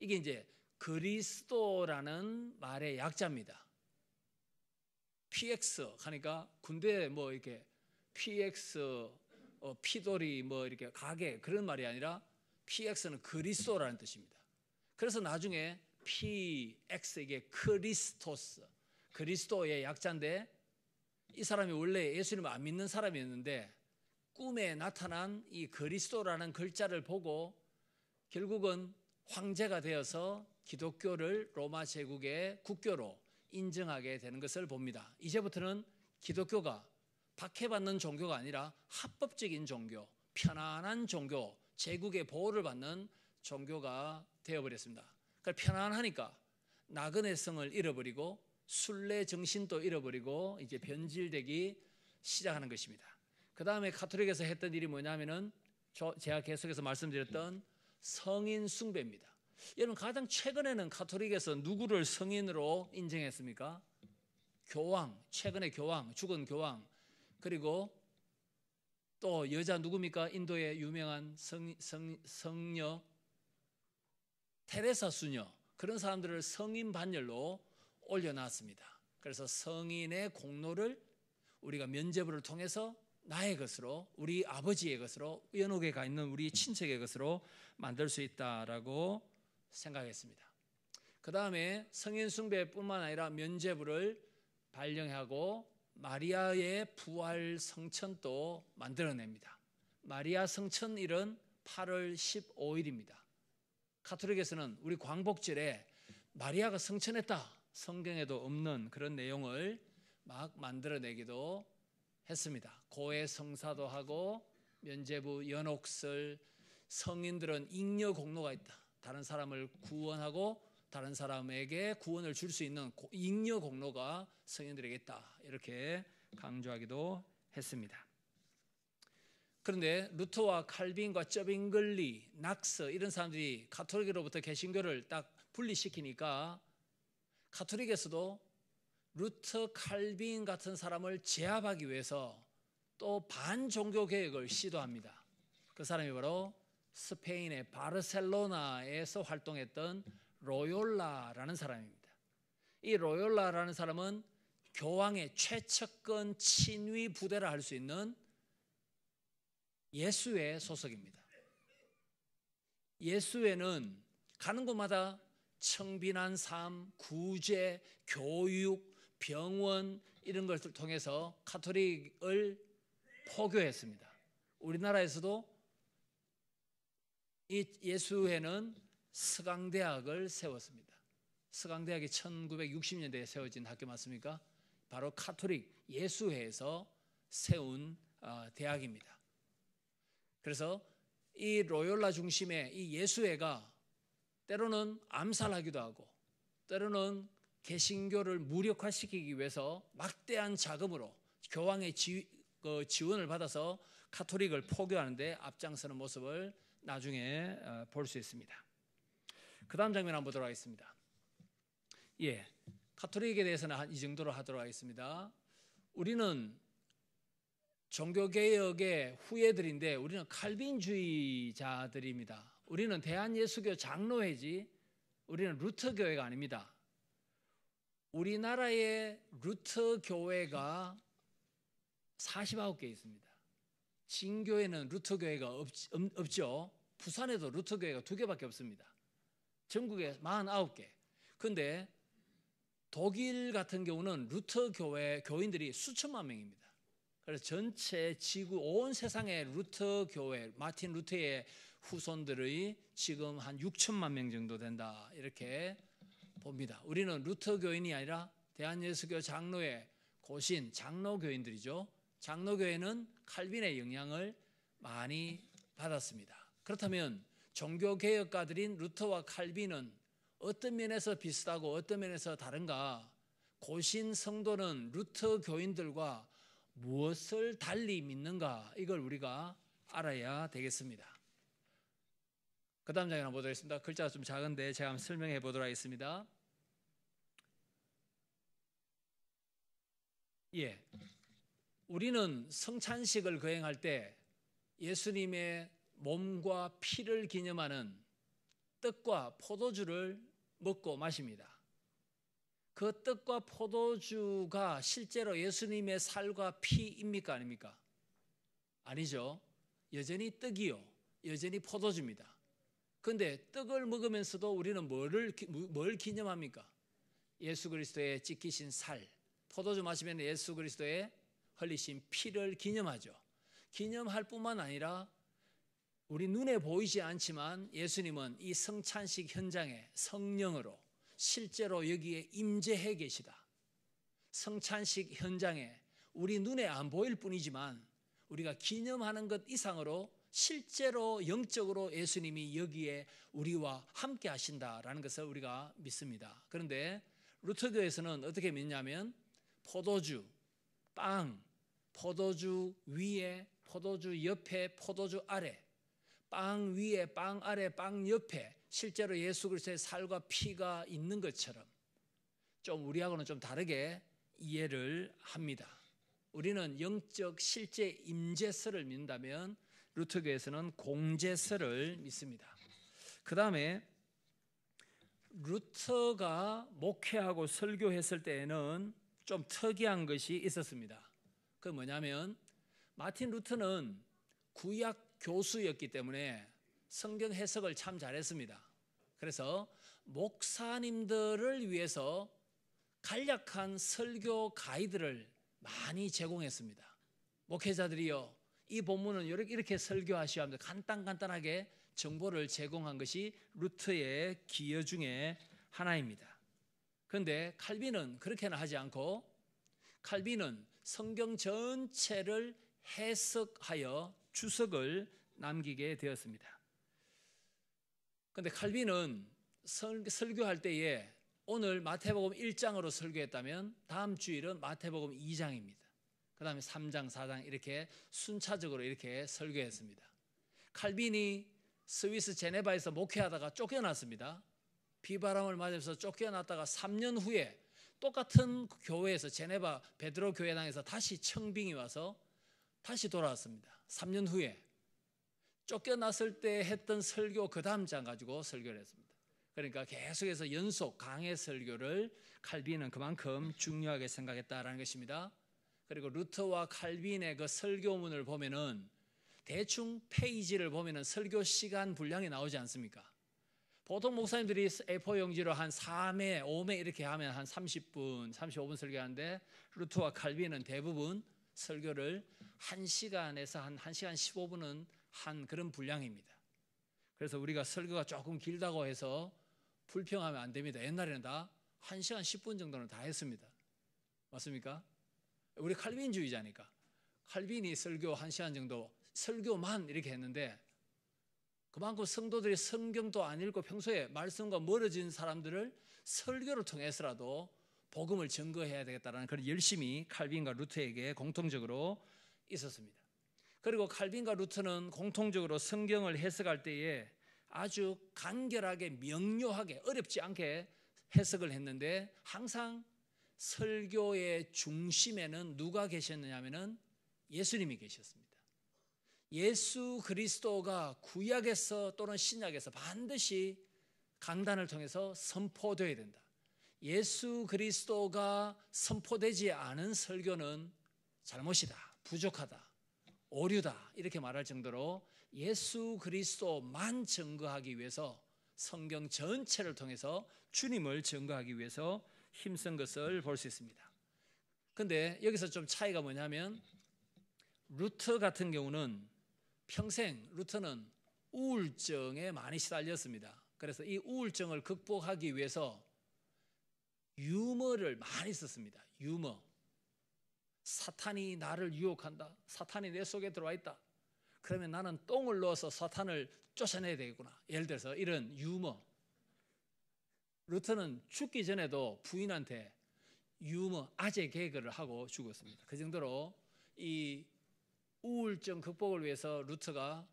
이게 이제 그리스도라는 말의 약자입니다. PX 하니까 군대 뭐 이렇게 PX 피돌이 뭐 이렇게 가게 그런 말이 아니라 PX는 그리스도라는 뜻입니다. 그래서 나중에 PX 이게 크리스토스, 그리스도의 약자인데, 이 사람이 원래 예수님을 안 믿는 사람이었는데 꿈에 나타난 이 그리스도라는 글자를 보고 결국은 황제가 되어서 기독교를 로마 제국의 국교로 인정하게 되는 것을 봅니다. 이제부터는 기독교가 박해받는 종교가 아니라 합법적인 종교, 편안한 종교, 제국의 보호를 받는 종교가 되어버렸습니다. 그러니까 편안하니까 나그네 성을 잃어버리고 순례 정신도 잃어버리고 이제 변질되기 시작하는 것입니다. 그 다음에 가톨릭에서 했던 일이 뭐냐면은 제가 계속해서 말씀드렸던 성인 숭배입니다. 여러분, 가장 최근에는 가톨릭에서 누구를 성인으로 인정했습니까? 교황, 최근에 교황, 죽은 교황, 그리고 또 여자 누굽니까? 인도의 유명한 성녀 테레사 수녀, 그런 사람들을 성인 반열로 올려놨습니다. 그래서 성인의 공로를 우리가 면죄부를 통해서 나의 것으로, 우리 아버지의 것으로, 연옥에 가 있는 우리 친척의 것으로 만들 수 있다라고 생각했습니다. 그 다음에 성인 숭배뿐만 아니라 면죄부를 발령하고 마리아의 부활 성천도 만들어냅니다. 마리아 성천일은 8월 15일입니다. 가톨릭에서는 우리 광복절에 마리아가 성천했다, 성경에도 없는 그런 내용을 막 만들어내기도 했습니다. 고해 성사도 하고 면죄부, 연옥설, 성인들은 잉여 공로가 있다, 다른 사람을 구원하고 다른 사람에게 구원을 줄 수 있는 잉여 공로가 성인들에게 있다, 이렇게 강조하기도 했습니다. 그런데 루터와 칼빈과 쩌빙글리, 낙서 이런 사람들이 가톨릭으로부터 개신교를 딱 분리시키니까 가톨릭에서도 루터, 칼빈 같은 사람을 제압하기 위해서 또 반종교 개혁을 시도합니다. 그 사람이 바로 스페인의 바르셀로나에서 활동했던 로욜라라는 사람입니다. 이 로욜라라는 사람은 교황의 최측근 친위 부대라 할 수 있는 예수회 소속입니다. 예수회는 가는 곳마다 청빈한 삶, 구제, 교육, 병원, 이런 것을 통해서 가톨릭을 포교했습니다. 우리나라에서도 이 예수회는 서강대학을 세웠습니다. 서강대학이 1960년대에 세워진 학교 맞습니까? 바로 가톨릭 예수회에서 세운 대학입니다. 그래서 이 로욜라 중심의 이 예수회가 때로는 암살하기도 하고 때로는 개신교를 무력화시키기 위해서 막대한 자금으로 교황의 지원을 받아서 가톨릭을 포교하는데 앞장서는 모습을 나중에 볼 수 있습니다. 그 다음 장면 한번 보도록 하겠습니다. 가톨릭에 대해서는 한 이 정도로 하도록 하겠습니다. 우리는 종교개혁의 후예들인데 우리는 칼빈주의자들입니다. 우리는 대한예수교 장로회지 우리는 루터교회가 아닙니다. 우리나라의 루터교회가 49개 있습니다. 진교회는 루터교회가 없죠. 부산에도 루터교회가 2개밖에 없습니다. 전국에 49개. 그런데 독일 같은 경우는 루터교회 교인들이 수천만 명입니다. 그래서 전체 지구 온 세상의 루터교회, 마틴 루터의 후손들의 지금 한 6천만 명 정도 된다 이렇게 봅니다. 우리는 루터교인이 아니라 대한예수교 장로회 고신 장로교인들이죠. 장로교회는 칼빈의 영향을 많이 받았습니다. 그렇다면 종교개혁가들인 루터와 칼빈은 어떤 면에서 비슷하고 어떤 면에서 다른가? 고신 성도는 루터 교인들과 무엇을 달리 믿는가? 이걸 우리가 알아야 되겠습니다. 그 다음 장면 한번 보도록 하겠습니다. 글자가 좀 작은데 제가 한번 설명해 보도록 하겠습니다. 우리는 성찬식을 거행할 때 예수님의 몸과 피를 기념하는 떡과 포도주를 먹고 마십니다. 그 떡과 포도주가 실제로 예수님의 살과 피입니까 아닙니까? 아니죠. 여전히 떡이요, 여전히 포도주입니다. 그런데 떡을 먹으면서도 우리는 뭘 기념합니까? 예수 그리스도의 찢기신 살, 포도주 마시면 예수 그리스도의 흘리신 피를 기념하죠. 기념할 뿐만 아니라 우리 눈에 보이지 않지만 예수님은 이 성찬식 현장에 성령으로 실제로 여기에 임재해 계시다. 성찬식 현장에 우리 눈에 안 보일 뿐이지만 우리가 기념하는 것 이상으로 실제로 영적으로 예수님이 여기에 우리와 함께 하신다라는 것을 우리가 믿습니다. 그런데 루터교에서는 어떻게 믿냐면 포도주, 빵, 포도주 위에, 포도주 옆에, 포도주 아래, 빵 위에, 빵 아래, 빵 옆에 실제로 예수 그리스도의 살과 피가 있는 것처럼 좀 우리하고는 좀 다르게 이해를 합니다. 우리는 영적 실제 임재설을 믿는다면 루터교에서는 공재설을 믿습니다. 그 다음에 루터가 목회하고 설교했을 때에는 좀 특이한 것이 있었습니다. 그 뭐냐면 마틴 루터는 구약 교수였기 때문에 성경 해석을 참 잘했습니다. 그래서 목사님들을 위해서 간략한 설교 가이드를 많이 제공했습니다. 목회자들이요, 이 본문은 이렇게 설교하셔야 합니다. 간단하게 정보를 제공한 것이 루터의 기여 중에 하나입니다. 그런데 칼빈은 그렇게는 하지 않고 칼빈은 성경 전체를 해석하여 주석을 남기게 되었습니다. 그런데 칼빈은 설교할 때에 오늘 마태복음 1장으로 설교했다면 다음 주일은 마태복음 2장입니다. 그 다음에 3장, 4장 이렇게 순차적으로 이렇게 설교했습니다. 칼빈이 스위스 제네바에서 목회하다가 쫓겨났습니다. 비바람을 맞으면서 쫓겨났다가 3년 후에 똑같은 교회에서 제네바 베드로 교회당에서 다시 청빙이 와서 다시 돌아왔습니다. 3년 후에 쫓겨났을 때 했던 설교 그 다음 장 가지고 설교를 했습니다. 그러니까 계속해서 연속 강해 설교를 칼빈은 그만큼 중요하게 생각했다라는 것입니다. 그리고 루터와 칼빈의 그 설교문을 보면은 대충 페이지를 보면은 설교 시간 분량이 나오지 않습니까? 보통 목사님들이 A4 용지로 한 4매, 5매 이렇게 하면 한 30분, 35분 설교하는데 루터와 칼빈은 대부분 설교를 1시간에서 한 1시간 15분은 한 그런 분량입니다. 그래서 우리가 설교가 조금 길다고 해서 불평하면 안 됩니다. 옛날에는 다 1시간 10분 정도는 다 했습니다. 맞습니까? 우리 칼빈주의자니까. 칼빈이 설교 1시간 정도, 설교만 이렇게 했는데 그만큼 성도들이 성경도 안 읽고 평소에 말씀과 멀어진 사람들을 설교를 통해서라도 복음을 증거해야 되겠다는 그런 열심이 칼빈과 루터에게 공통적으로 있었습니다. 그리고 칼빈과 루터는 공통적으로 성경을 해석할 때에 아주 간결하게 명료하게 어렵지 않게 해석을 했는데 항상 설교의 중심에는 누가 계셨느냐면은 예수님이 계셨습니다. 예수 그리스도가 구약에서 또는 신약에서 반드시 강단을 통해서 선포되어야 된다. 예수 그리스도가 선포되지 않은 설교는 잘못이다, 부족하다, 오류다 이렇게 말할 정도로 예수 그리스도만 증거하기 위해서 성경 전체를 통해서 주님을 증거하기 위해서 힘쓴 것을 볼 수 있습니다. 그런데 여기서 좀 차이가 뭐냐면 루터 같은 경우는 평생 루터는 우울증에 많이 시달렸습니다. 그래서 이 우울증을 극복하기 위해서 유머를 많이 썼습니다. 유머. 사탄이 나를 유혹한다. 사탄이 내 속에 들어와 있다. 그러면 나는 똥을 넣어서 사탄을 쫓아내야 되겠구나. 예를 들어서 이런 유머. 루터는 죽기 전에도 부인한테 유머, 아재 개그를 하고 죽었습니다. 그 정도로 이 우울증 극복을 위해서 루터가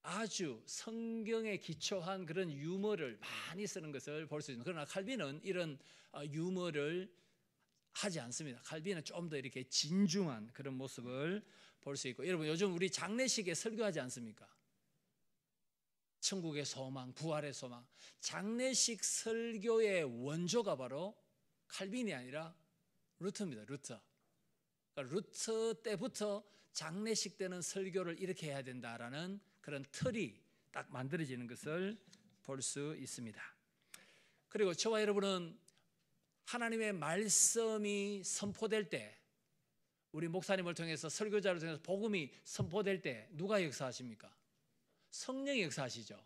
아주 성경에 기초한 그런 유머를 많이 쓰는 것을 볼 수 있습니다. 그러나 칼빈은 이런 유머를 하지 않습니다. 칼빈은 좀 더 이렇게 진중한 그런 모습을 볼 수 있고, 여러분 요즘 우리 장례식에 설교하지 않습니까? 천국의 소망, 부활의 소망. 장례식 설교의 원조가 바로 칼빈이 아니라 루터입니다. 루터. 그러니까 루터 때부터 장례식 때는 설교를 이렇게 해야 된다라는 그런 틀이 딱 만들어지는 것을 볼 수 있습니다. 그리고 저와 여러분은 하나님의 말씀이 선포될 때, 우리 목사님을 통해서 설교자를 통해서 복음이 선포될 때 누가 역사하십니까? 성령이 역사하시죠.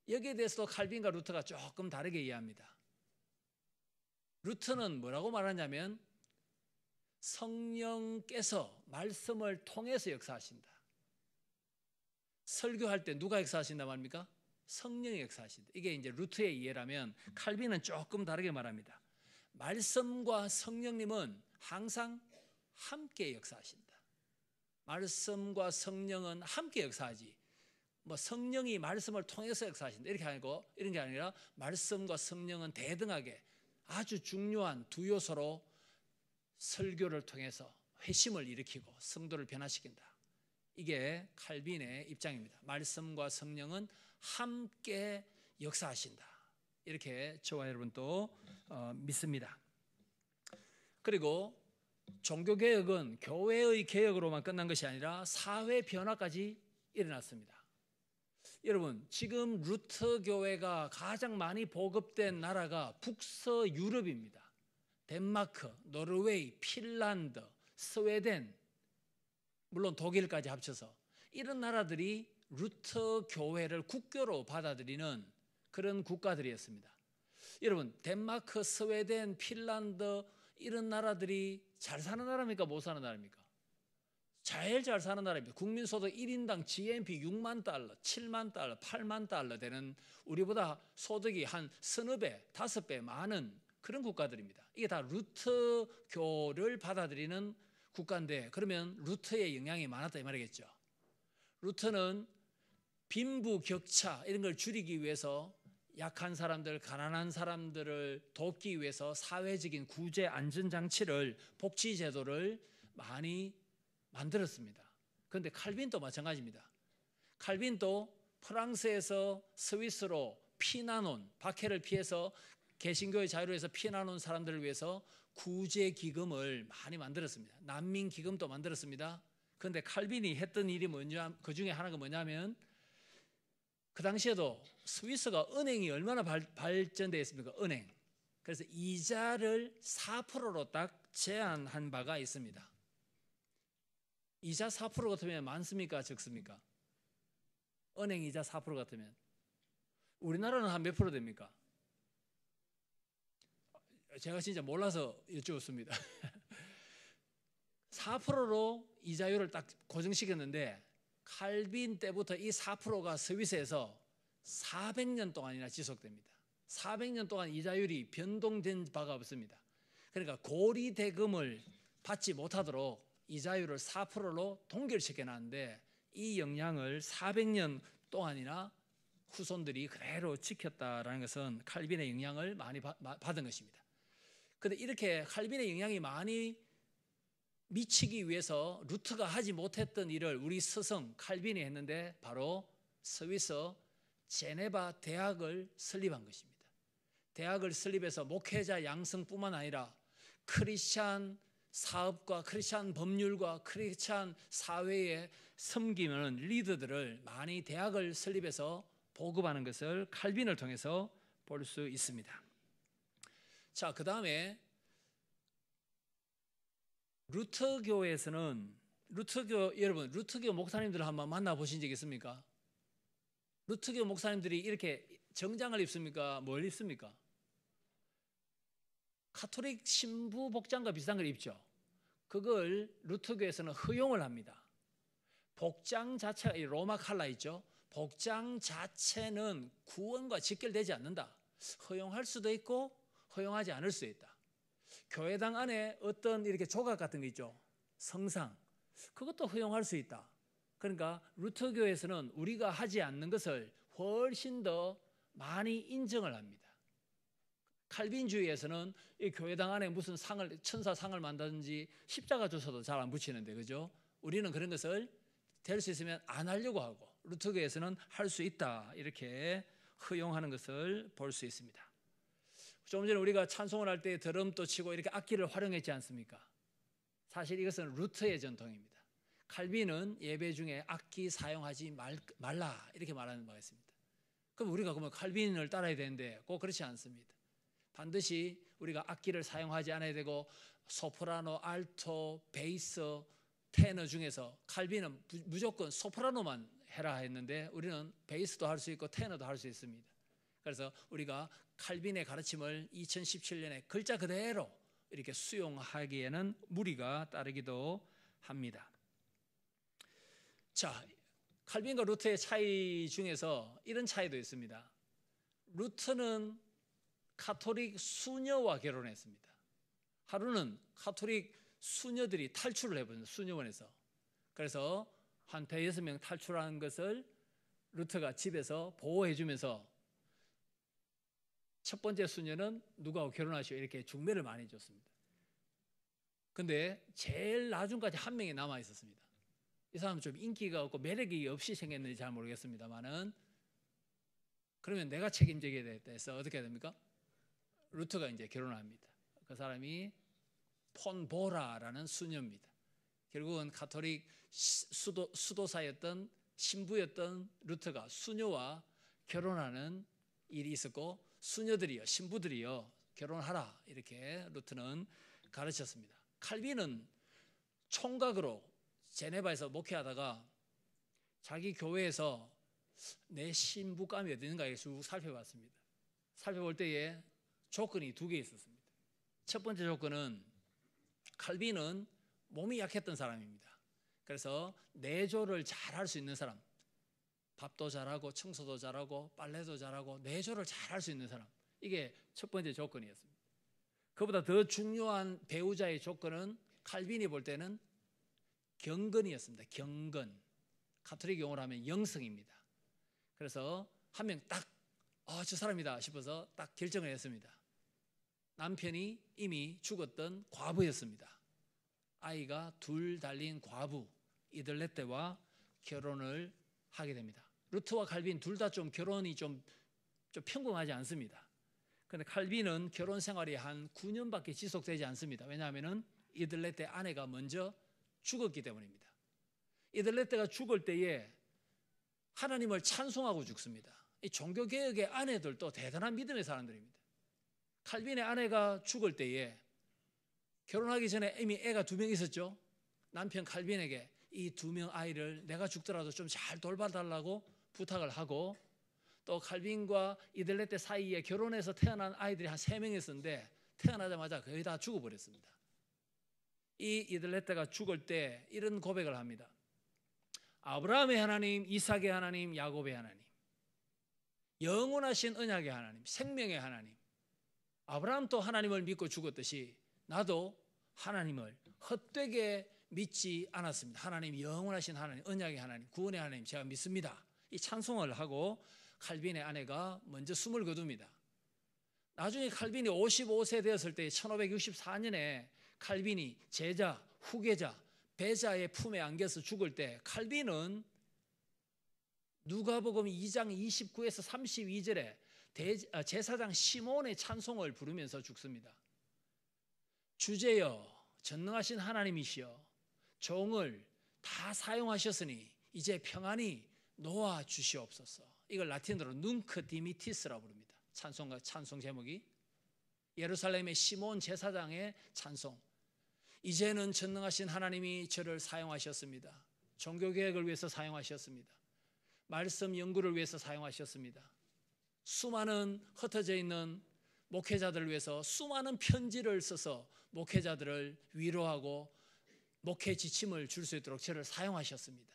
여기에 대해서도 칼빈과 루터가 조금 다르게 이해합니다. 루터는 뭐라고 말하냐면 성령께서 말씀을 통해서 역사하신다. 설교할 때 누가 역사하신다 말입니까? 성령이 역사하신다. 이게 이제 루터의 이해라면 칼빈은 조금 다르게 말합니다. 말씀과 성령님은 항상 함께 역사하신다. 말씀과 성령은 함께 역사하지. 뭐 성령이 말씀을 통해서 역사하신다 이렇게 아니고, 이런 게 아니라 말씀과 성령은 대등하게 아주 중요한 두 요소로 설교를 통해서 회심을 일으키고 성도를 변화시킨다. 이게 칼빈의 입장입니다. 말씀과 성령은 함께 역사하신다. 이렇게 저와 여러분 또 믿습니다. 그리고 종교개혁은 교회의 개혁으로만 끝난 것이 아니라 사회 변화까지 일어났습니다. 여러분 지금 루터 교회가 가장 많이 보급된 나라가 북서 유럽입니다. 덴마크, 노르웨이, 핀란드, 스웨덴, 물론 독일까지 합쳐서 이런 나라들이 루터 교회를 국교로 받아들이는 그런 국가들이었습니다. 여러분 덴마크, 스웨덴, 핀란드 이런 나라들이 잘 사는 나라입니까? 못 사는 나라입니까? 제일 잘 사는 나라입니다. 국민소득 1인당 GNP 6만 달러, 7만 달러, 8만 달러 되는, 우리보다 소득이 한 서너 배, 5배 많은 그런 국가들입니다. 이게 다 루터교를 받아들이는 국가인데, 그러면 루터의 영향이 많았다 이 말이겠죠. 루터는 빈부격차 이런 걸 줄이기 위해서 약한 사람들, 가난한 사람들을 돕기 위해서 사회적인 구제 안전장치를, 복지제도를 많이 만들었습니다. 그런데 칼빈도 마찬가지입니다. 칼빈도 프랑스에서 스위스로 피난온, 박해를 피해서 개신교의 자유로 해서 피난온 사람들을 위해서 구제기금을 많이 만들었습니다. 난민기금도 만들었습니다. 그런데 칼빈이 했던 일이 뭐냐, 그 중에 하나가 뭐냐면 그 당시에도 스위스가 은행이 얼마나 발전되어 있습니까? 은행. 그래서 이자를 4%로 딱 제한한 바가 있습니다. 이자 4% 같으면 많습니까? 적습니까? 은행 이자 4% 같으면. 우리나라는 한 몇 프로 됩니까? 제가 진짜 몰라서 여쭈었습니다. 4%로 이자율을 딱 고정시켰는데 칼빈 때부터 이 4%가 스위스에서 400년 동안이나 지속됩니다. 400년 동안 이자율이 변동된 바가 없습니다. 그러니까 고리 대금을 받지 못하도록 이자율을 4%로 동결시켜 놨는데 이 영향을 400년 동안이나 후손들이 그대로 지켰다라는 것은 칼빈의 영향을 많이 받은 것입니다. 그런데 이렇게 칼빈의 영향이 많이 미치기 위해서 루터가 하지 못했던 일을 우리 스승 칼빈이 했는데 바로 스위스 제네바 대학을 설립한 것입니다. 대학을 설립해서 목회자 양성뿐만 아니라 크리스찬 사업과 크리스찬 법률과 크리스찬 사회에 섬기는 리더들을 많이 대학을 설립해서 보급하는 것을 칼빈을 통해서 볼 수 있습니다. 자, 그 다음에 루터교에서는 여러분 루터교 목사님들을 한번 만나보신 적 있습니까? 루터교 목사님들이 이렇게 정장을 입습니까? 뭘 입습니까? 가톨릭 신부 복장과 비슷한 걸 입죠. 그걸 루터교에서는 허용을 합니다. 복장 자체가 로마 칼라 있죠. 복장 자체는 구원과 직결되지 않는다. 허용할 수도 있고 허용하지 않을 수도 있다. 교회당 안에 어떤 이렇게 조각 같은 거 있죠. 성상. 그것도 허용할 수 있다. 그러니까 루터교에서는 우리가 하지 않는 것을 훨씬 더 많이 인정을 합니다. 칼빈주의에서는 이 교회당 안에 무슨 상을 천사상을 만든지 십자가 조서도 잘 안 붙이는데 그죠? 우리는 그런 것을 될 수 있으면 안 하려고 하고 루터교에서는 할 수 있다 이렇게 허용하는 것을 볼 수 있습니다. 좀 전에 우리가 찬송을 할 때 드럼도 치고 이렇게 악기를 활용했지 않습니까? 사실 이것은 루터의 전통입니다. 칼빈은 예배 중에 악기 사용하지 말라 이렇게 말하는 바가 있습니다. 그럼 우리가 그러면 칼빈을 따라야 되는데 꼭 그렇지 않습니다. 반드시 우리가 악기를 사용하지 않아야 되고 소프라노, 알토, 베이스, 테너 중에서 칼빈은 무조건 소프라노만 해라 했는데 우리는 베이스도 할 수 있고 테너도 할 수 있습니다. 그래서 우리가 칼빈의 가르침을 2017년에 글자 그대로 이렇게 수용하기에는 무리가 따르기도 합니다. 자, 칼빈과 루터의 차이 중에서 이런 차이도 있습니다. 루터는 가톨릭 수녀와 결혼했습니다. 하루는 가톨릭 수녀들이 탈출을 해버렸어요. 수녀원에서. 그래서 한 5명 탈출하는 것을 루터가 집에서 보호해주면서 첫 번째 수녀는 누구하고 결혼하시오 이렇게 중매를 많이 줬습니다. 근데 제일 나중까지 한 명이 남아 있었습니다. 이 사람은 좀 인기가 없고 매력이 없이 생겼는지 잘 모르겠습니다만은 그러면 내가 책임지게 됐다 해서 어떻게 해야 됩니까? 루터가 이제 결혼을 합니다. 그 사람이 폰보라라는 수녀입니다. 결국은 가톨릭 수도사였던 신부였던 루터가 수녀와 결혼하는 일이 있었고 수녀들이요 신부들이요 결혼하라 이렇게 루터는 가르쳤습니다. 칼빈은 총각으로 제네바에서 목회하다가 자기 교회에서 내 신부감이 어디는가 쭉 살펴봤습니다. 살펴볼 때에 조건이 2개 있었습니다. 첫 번째 조건은 칼빈은 몸이 약했던 사람입니다. 그래서 내조를 잘 할 수 있는 사람, 밥도 잘하고 청소도 잘하고 빨래도 잘하고 내조를 잘 할 수 있는 사람, 이게 첫 번째 조건이었습니다. 그보다 더 중요한 배우자의 조건은 칼빈이 볼 때는 경건이었습니다. 경건, 가톨릭 용어로 하면 영성입니다. 그래서 한 명 딱 저 사람이다 싶어서 딱 결정을 했습니다. 남편이 이미 죽었던 과부였습니다. 아이가 2 달린 과부 이들레떼와 결혼을 하게 됩니다. 루터와 칼빈 둘 다 좀 결혼이 좀 평범하지 않습니다. 그런데 칼빈은 결혼 생활이 한 9년밖에 지속되지 않습니다. 왜냐하면 이들레떼 아내가 먼저 죽었기 때문입니다. 이들레떼가 죽을 때에 하나님을 찬송하고 죽습니다. 이 종교개혁의 아내들도 대단한 믿음의 사람들입니다. 칼빈의 아내가 죽을 때에 결혼하기 전에 이미 애가 2명 있었죠. 남편 칼빈에게 이 2명 아이를 내가 죽더라도 좀 잘 돌봐달라고 부탁을 하고, 또 칼빈과 이들레떼 사이에 결혼해서 태어난 아이들이 한 3명 있었는데 태어나자마자 거의 다 죽어버렸습니다. 이 이들레떼가 죽을 때 이런 고백을 합니다. 아브라함의 하나님, 이삭의 하나님, 야곱의 하나님, 영원하신 언약의 하나님, 생명의 하나님, 아브라함도 하나님을 믿고 죽었듯이 나도 하나님을 헛되게 믿지 않았습니다. 하나님, 영원하신 하나님, 언약의 하나님, 구원의 하나님 제가 믿습니다. 이 찬송을 하고 칼빈의 아내가 먼저 숨을 거둡니다. 나중에 칼빈이 55세 되었을 때 1564년에 칼빈이 제자, 후계자, 배자의 품에 안겨서 죽을 때 칼빈은 누가복음 2장 29에서 32절에 제사장 시몬의 찬송을 부르면서 죽습니다. 주제여 전능하신 하나님이시여 종을 다 사용하셨으니 이제 평안히 놓아 주시옵소서. 이걸 라틴어로 눈크 디미티스라고 부릅니다. 찬송 제목이 예루살렘의 시몬 제사장의 찬송. 이제는 전능하신 하나님이 저를 사용하셨습니다. 종교개혁을 위해서 사용하셨습니다. 말씀 연구를 위해서 사용하셨습니다. 수많은 흩어져 있는 목회자들을 위해서 수많은 편지를 써서 목회자들을 위로하고 목회 지침을 줄 수 있도록 저를 사용하셨습니다.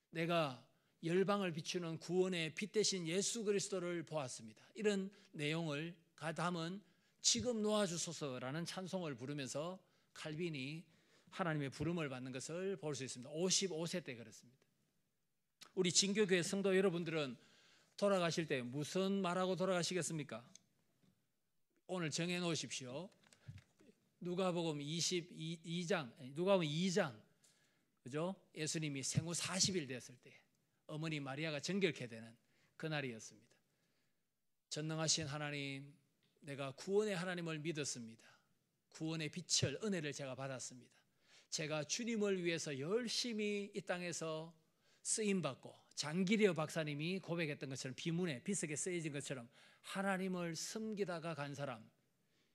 내가 열방을 비추는 구원의 빛 대신 예수 그리스도를 보았습니다. 이런 내용을 담은 지금 놓아주소서라는 찬송을 부르면서 칼빈이 하나님의 부름을 받는 것을 볼 수 있습니다. 55세 때 그렇습니다. 우리 진교교회 성도 여러분들은 돌아가실 때 무슨 말하고 돌아가시겠습니까? 오늘 정해 놓으십시오. 누가복음 2장 그죠? 예수님이 생후 40일 됐을 때 어머니 마리아가 정결케 되는 그날이었습니다. 전능하신 하나님, 내가 구원의 하나님을 믿었습니다. 구원의 빛을, 은혜를 제가 받았습니다. 제가 주님을 위해서 열심히 이 땅에서 쓰임받고 장기려 박사님이 고백했던 것처럼 비문에 비석에 쓰여진 것처럼 하나님을 섬기다가 간 사람,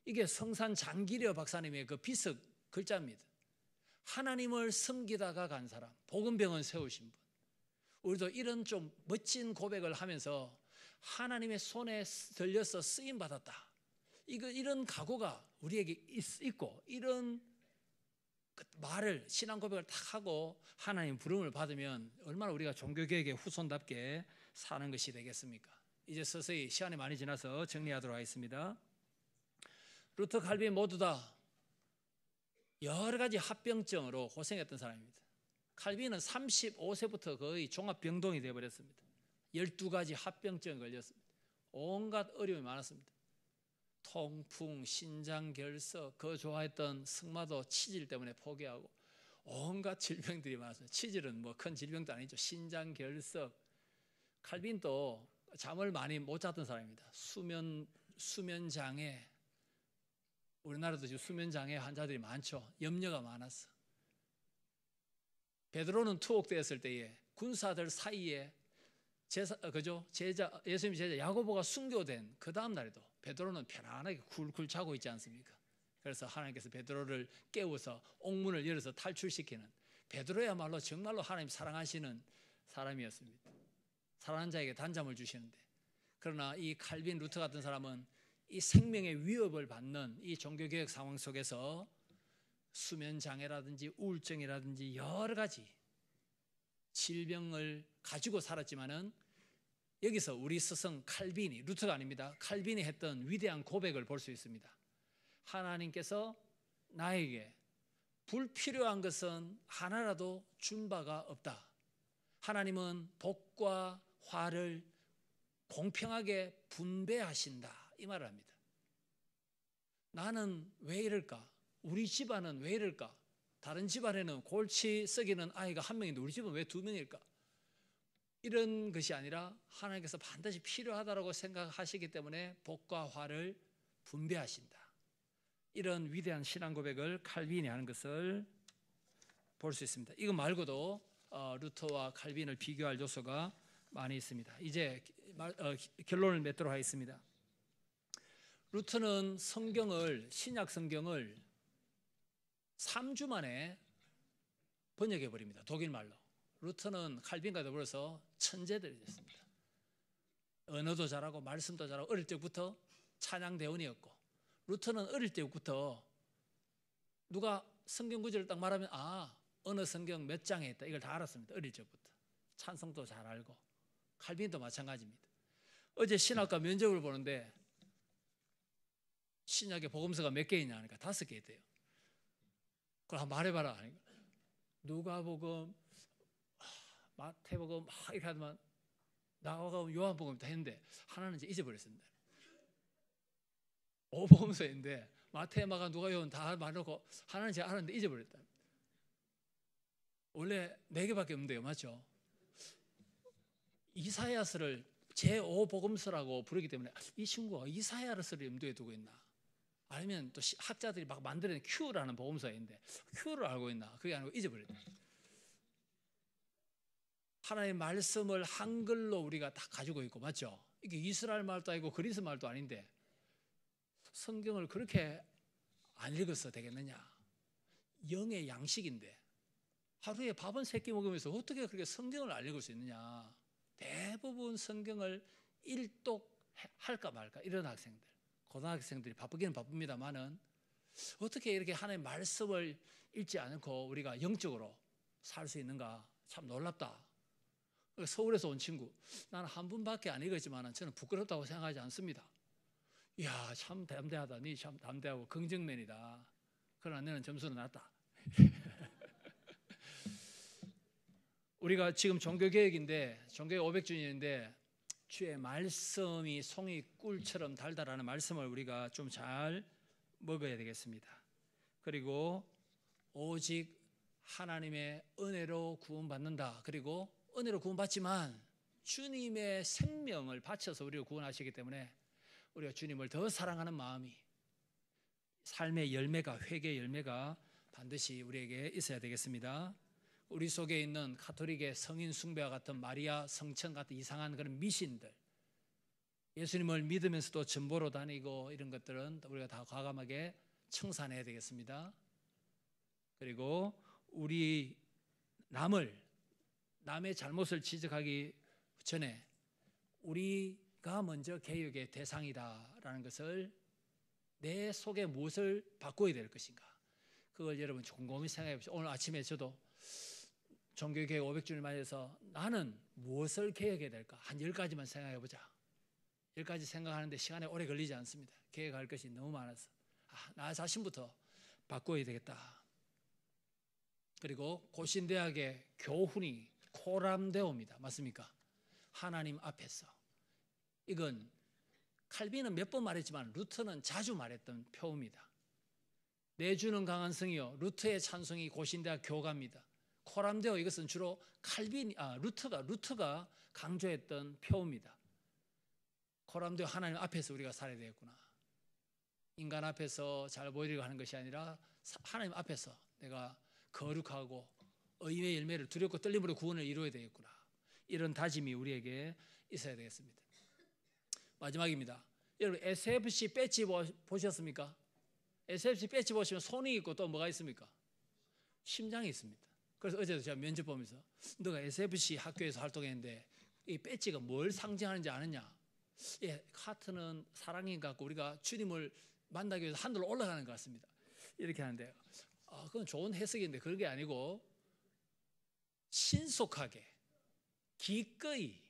이게 성산 장기려 박사님의 그 비석 글자입니다. 하나님을 섬기다가 간 사람, 복음병원 세우신 분. 우리도 이런 좀 멋진 고백을 하면서 하나님의 손에 들려서 쓰임받았다, 이런 각오가 우리에게 있고 이런 말을, 신앙 고백을 딱 하고 하나님 부름을 받으면 얼마나 우리가 종교개혁의 후손답게 사는 것이 되겠습니까? 이제 서서히 시간이 많이 지나서 정리하도록 하겠습니다. 루터, 칼빈 모두 다 여러 가지 합병증으로 고생했던 사람입니다. 칼빈은 35세부터 거의 종합병동이 되어버렸습니다. 12가지 합병증에 걸렸습니다. 온갖 어려움이 많았습니다. 통풍, 신장결석, 그 좋아했던 승마도 치질 때문에 포기하고 온갖 질병들이 많았어요. 치질은 뭐 큰 질병도 아니죠. 신장결석. 칼빈도 잠을 많이 못 잤던 사람입니다. 수면장애. 우리나라도 지금 수면장애 환자들이 많죠. 염려가 많았어. 베드로는 투옥되었을 때에 군사들 사이에 예수님 제자 야고보가 순교된 그 다음 날에도 베드로는 편안하게 굴굴 자고 있지 않습니까? 그래서 하나님께서 베드로를 깨워서 옥문을 열어서 탈출시키는, 베드로야말로 정말로 하나님 사랑하시는 사람이었습니다. 사랑하는 자에게 단잠을 주시는데, 그러나 이 칼빈, 루터 같은 사람은 이 생명의 위협을 받는 이 종교개혁 상황 속에서 수면장애라든지 우울증이라든지 여러 가지 질병을 가지고 살았지만은, 여기서 우리 스승 칼빈이, 루터가 아닙니다, 칼빈이 했던 위대한 고백을 볼 수 있습니다. 하나님께서 나에게 불필요한 것은 하나라도 준 바가 없다. 하나님은 복과 화를 공평하게 분배하신다, 이 말을 합니다. 나는 왜 이럴까? 우리 집안은 왜 이럴까? 다른 집안에는 골치 썩이는 아이가 1명인데 우리 집은 왜 2명일까? 이런 것이 아니라 하나님께서 반드시 필요하다고 생각하시기 때문에 복과 화를 분배하신다. 이런 위대한 신앙 고백을 칼빈이 하는 것을 볼 수 있습니다. 이거 말고도 루터와 칼빈을 비교할 요소가 많이 있습니다. 이제 결론을 맺도록 하겠습니다. 루터는 신약 성경을 3주 만에 번역해 버립니다. 독일 말로. 루터는 칼빈과 더불어서 천재들이 됐습니다. 언어도 잘하고 말씀도 잘하고 어릴 때부터 찬양 대원이었고, 루터는 어릴 때부터 누가 성경 구절을 딱 말하면 어느 성경 몇 장에 있다 이걸 다 알았습니다. 어릴 적부터 찬송도 잘 알고. 칼빈도 마찬가지입니다. 어제 신학과 면접을 보는데 신약의 복음서가 몇 개 있냐 하니까 5개 있대요. 그걸 한번 말해봐라. 누가복음, 마태복음 이렇게 하더만 나가고 요한복음 다 했는데 하나는 이제 잊어버렸습니다. 5복음서인데 마태, 마가, 누가, 요한 다 말하고 하나는 제가 알았는데 잊어버렸다. 원래 4개밖에 없는데요, 맞죠? 이사야서를 제5복음서라고 부르기 때문에 이 친구가 이사야서를 염두에 두고 있나? 아니면 또 학자들이 막 만들어낸 Q라는 복음서인데 Q를 알고 있나? 그게 아니고 잊어버렸다. 하나님의 말씀을 한글로 우리가 다 가지고 있고, 맞죠? 이게 이스라엘 말도 아니고 그리스 말도 아닌데 성경을 그렇게 안 읽어서 되겠느냐? 영의 양식인데 하루에 밥 한 3끼 먹으면서 어떻게 그렇게 성경을 안 읽을 수 있느냐? 대부분 성경을 일독할까 말까 이런 학생들, 고등학생들이 바쁘기는 바쁩니다만은 어떻게 이렇게 하나님의 말씀을 읽지 않고 우리가 영적으로 살 수 있는가? 참 놀랍다. 서울에서 온 친구, 나는 한 분밖에 안 읽었지만 저는 부끄럽다고 생각하지 않습니다. 이야, 참 담대하다. 니 참 담대하고 긍정맨이다. 그러나 너는 점수는 낮다. 우리가 지금 종교개혁인데, 종교개혁 500주년인데 주의 말씀이 송이 꿀처럼 달달하는 말씀을 우리가 좀 잘 먹어야 되겠습니다. 그리고 오직 하나님의 은혜로 구원받는다. 그리고 은혜로 구원받지만 주님의 생명을 바쳐서 우리를 구원하시기 때문에 우리가 주님을 더 사랑하는 마음이, 삶의 열매가, 회개의 열매가 반드시 우리에게 있어야 되겠습니다. 우리 속에 있는 가톨릭의 성인 숭배와 같은 마리아 성천 같은 이상한 그런 미신들, 예수님을 믿으면서도 전보로 다니고 이런 것들은 우리가 다 과감하게 청산해야 되겠습니다. 그리고 우리 남의 잘못을 지적하기 전에 우리가 먼저 개혁의 대상이다라는 것을, 내 속에 무엇을 바꿔야 될 것인가, 그걸 여러분 곰곰이 생각해 보시죠. 오늘 아침에 저도 종교개혁 500주년을 맞이해서 나는 무엇을 개혁해야 될까 한 10가지만 생각해 보자. 10가지 생각하는데 시간이 오래 걸리지 않습니다. 개혁할 것이 너무 많아서 나 자신부터 바꿔야 되겠다. 그리고 고신대학의 교훈이 코람데오입니다. 맞습니까? 하나님 앞에서. 이건 칼빈은 몇 번 말했지만 루터는 자주 말했던 표입니다. 내주는 강한 성이요, 루터의 찬송이 고신대학 교가입니다. 코람데오, 이것은 주로 루터가 강조했던 표입니다. 코람데오, 하나님 앞에서 우리가 살아야 되겠구나. 인간 앞에서 잘 보이려고 하는 것이 아니라 하나님 앞에서 내가 거룩하고 의의 열매를 두렵고 떨림으로 구원을 이루어야 되겠구나. 이런 다짐이 우리에게 있어야 되겠습니다. 마지막입니다. 여러분 SFC 배지 보셨습니까? SFC 배지 보시면 손이 있고 또 뭐가 있습니까? 심장이 있습니다. 그래서 어제도 제가 면접 보면서 너가 SFC 학교에서 활동했는데 이 배지가 뭘 상징하는지 아느냐? 하트는 사랑인 것 같고 우리가 주님을 만나기 위해서 하늘로 올라가는 것 같습니다. 이렇게 하는데 그건 좋은 해석인데 그런 게 아니고 신속하게 기꺼이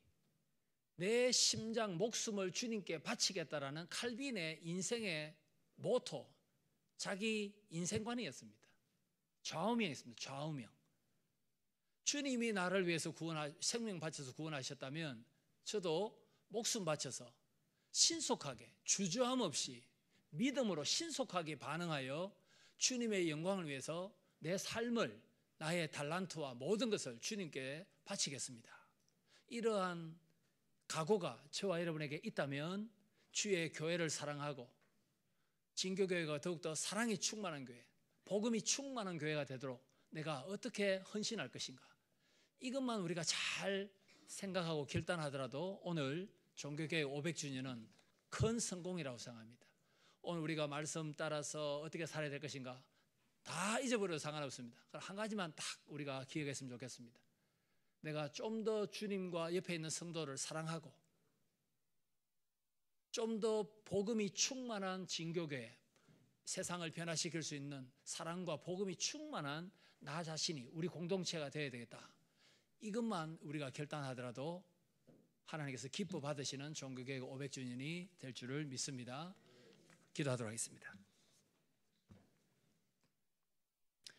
내 심장 목숨을 주님께 바치겠다라는 칼빈의 인생의 모토, 자기 인생관이었습니다. 좌우명이었습니다. 좌우명. 주님이 나를 위해서 생명 바쳐서 구원하셨다면 저도 목숨 바쳐서 신속하게 주저함 없이 믿음으로 신속하게 반응하여 주님의 영광을 위해서 내 삶을, 나의 달란트와 모든 것을 주님께 바치겠습니다. 이러한 각오가 저와 여러분에게 있다면 주의 교회를 사랑하고 진교교회가 더욱더 사랑이 충만한 교회, 복음이 충만한 교회가 되도록 내가 어떻게 헌신할 것인가, 이것만 우리가 잘 생각하고 결단하더라도 오늘 종교개혁 500주년은 큰 성공이라고 생각합니다. 오늘 우리가 말씀 따라서 어떻게 살아야 될 것인가 다 잊어버려도 상관없습니다. 한 가지만 딱 우리가 기억했으면 좋겠습니다. 내가 좀 더 주님과 옆에 있는 성도를 사랑하고 좀 더 복음이 충만한 진교회, 세상을 변화시킬 수 있는 사랑과 복음이 충만한 나 자신이 우리 공동체가 되어야 되겠다. 이것만 우리가 결단하더라도 하나님께서 기뻐 받으시는 종교개혁 500주년이 될 줄을 믿습니다. 기도하도록 하겠습니다.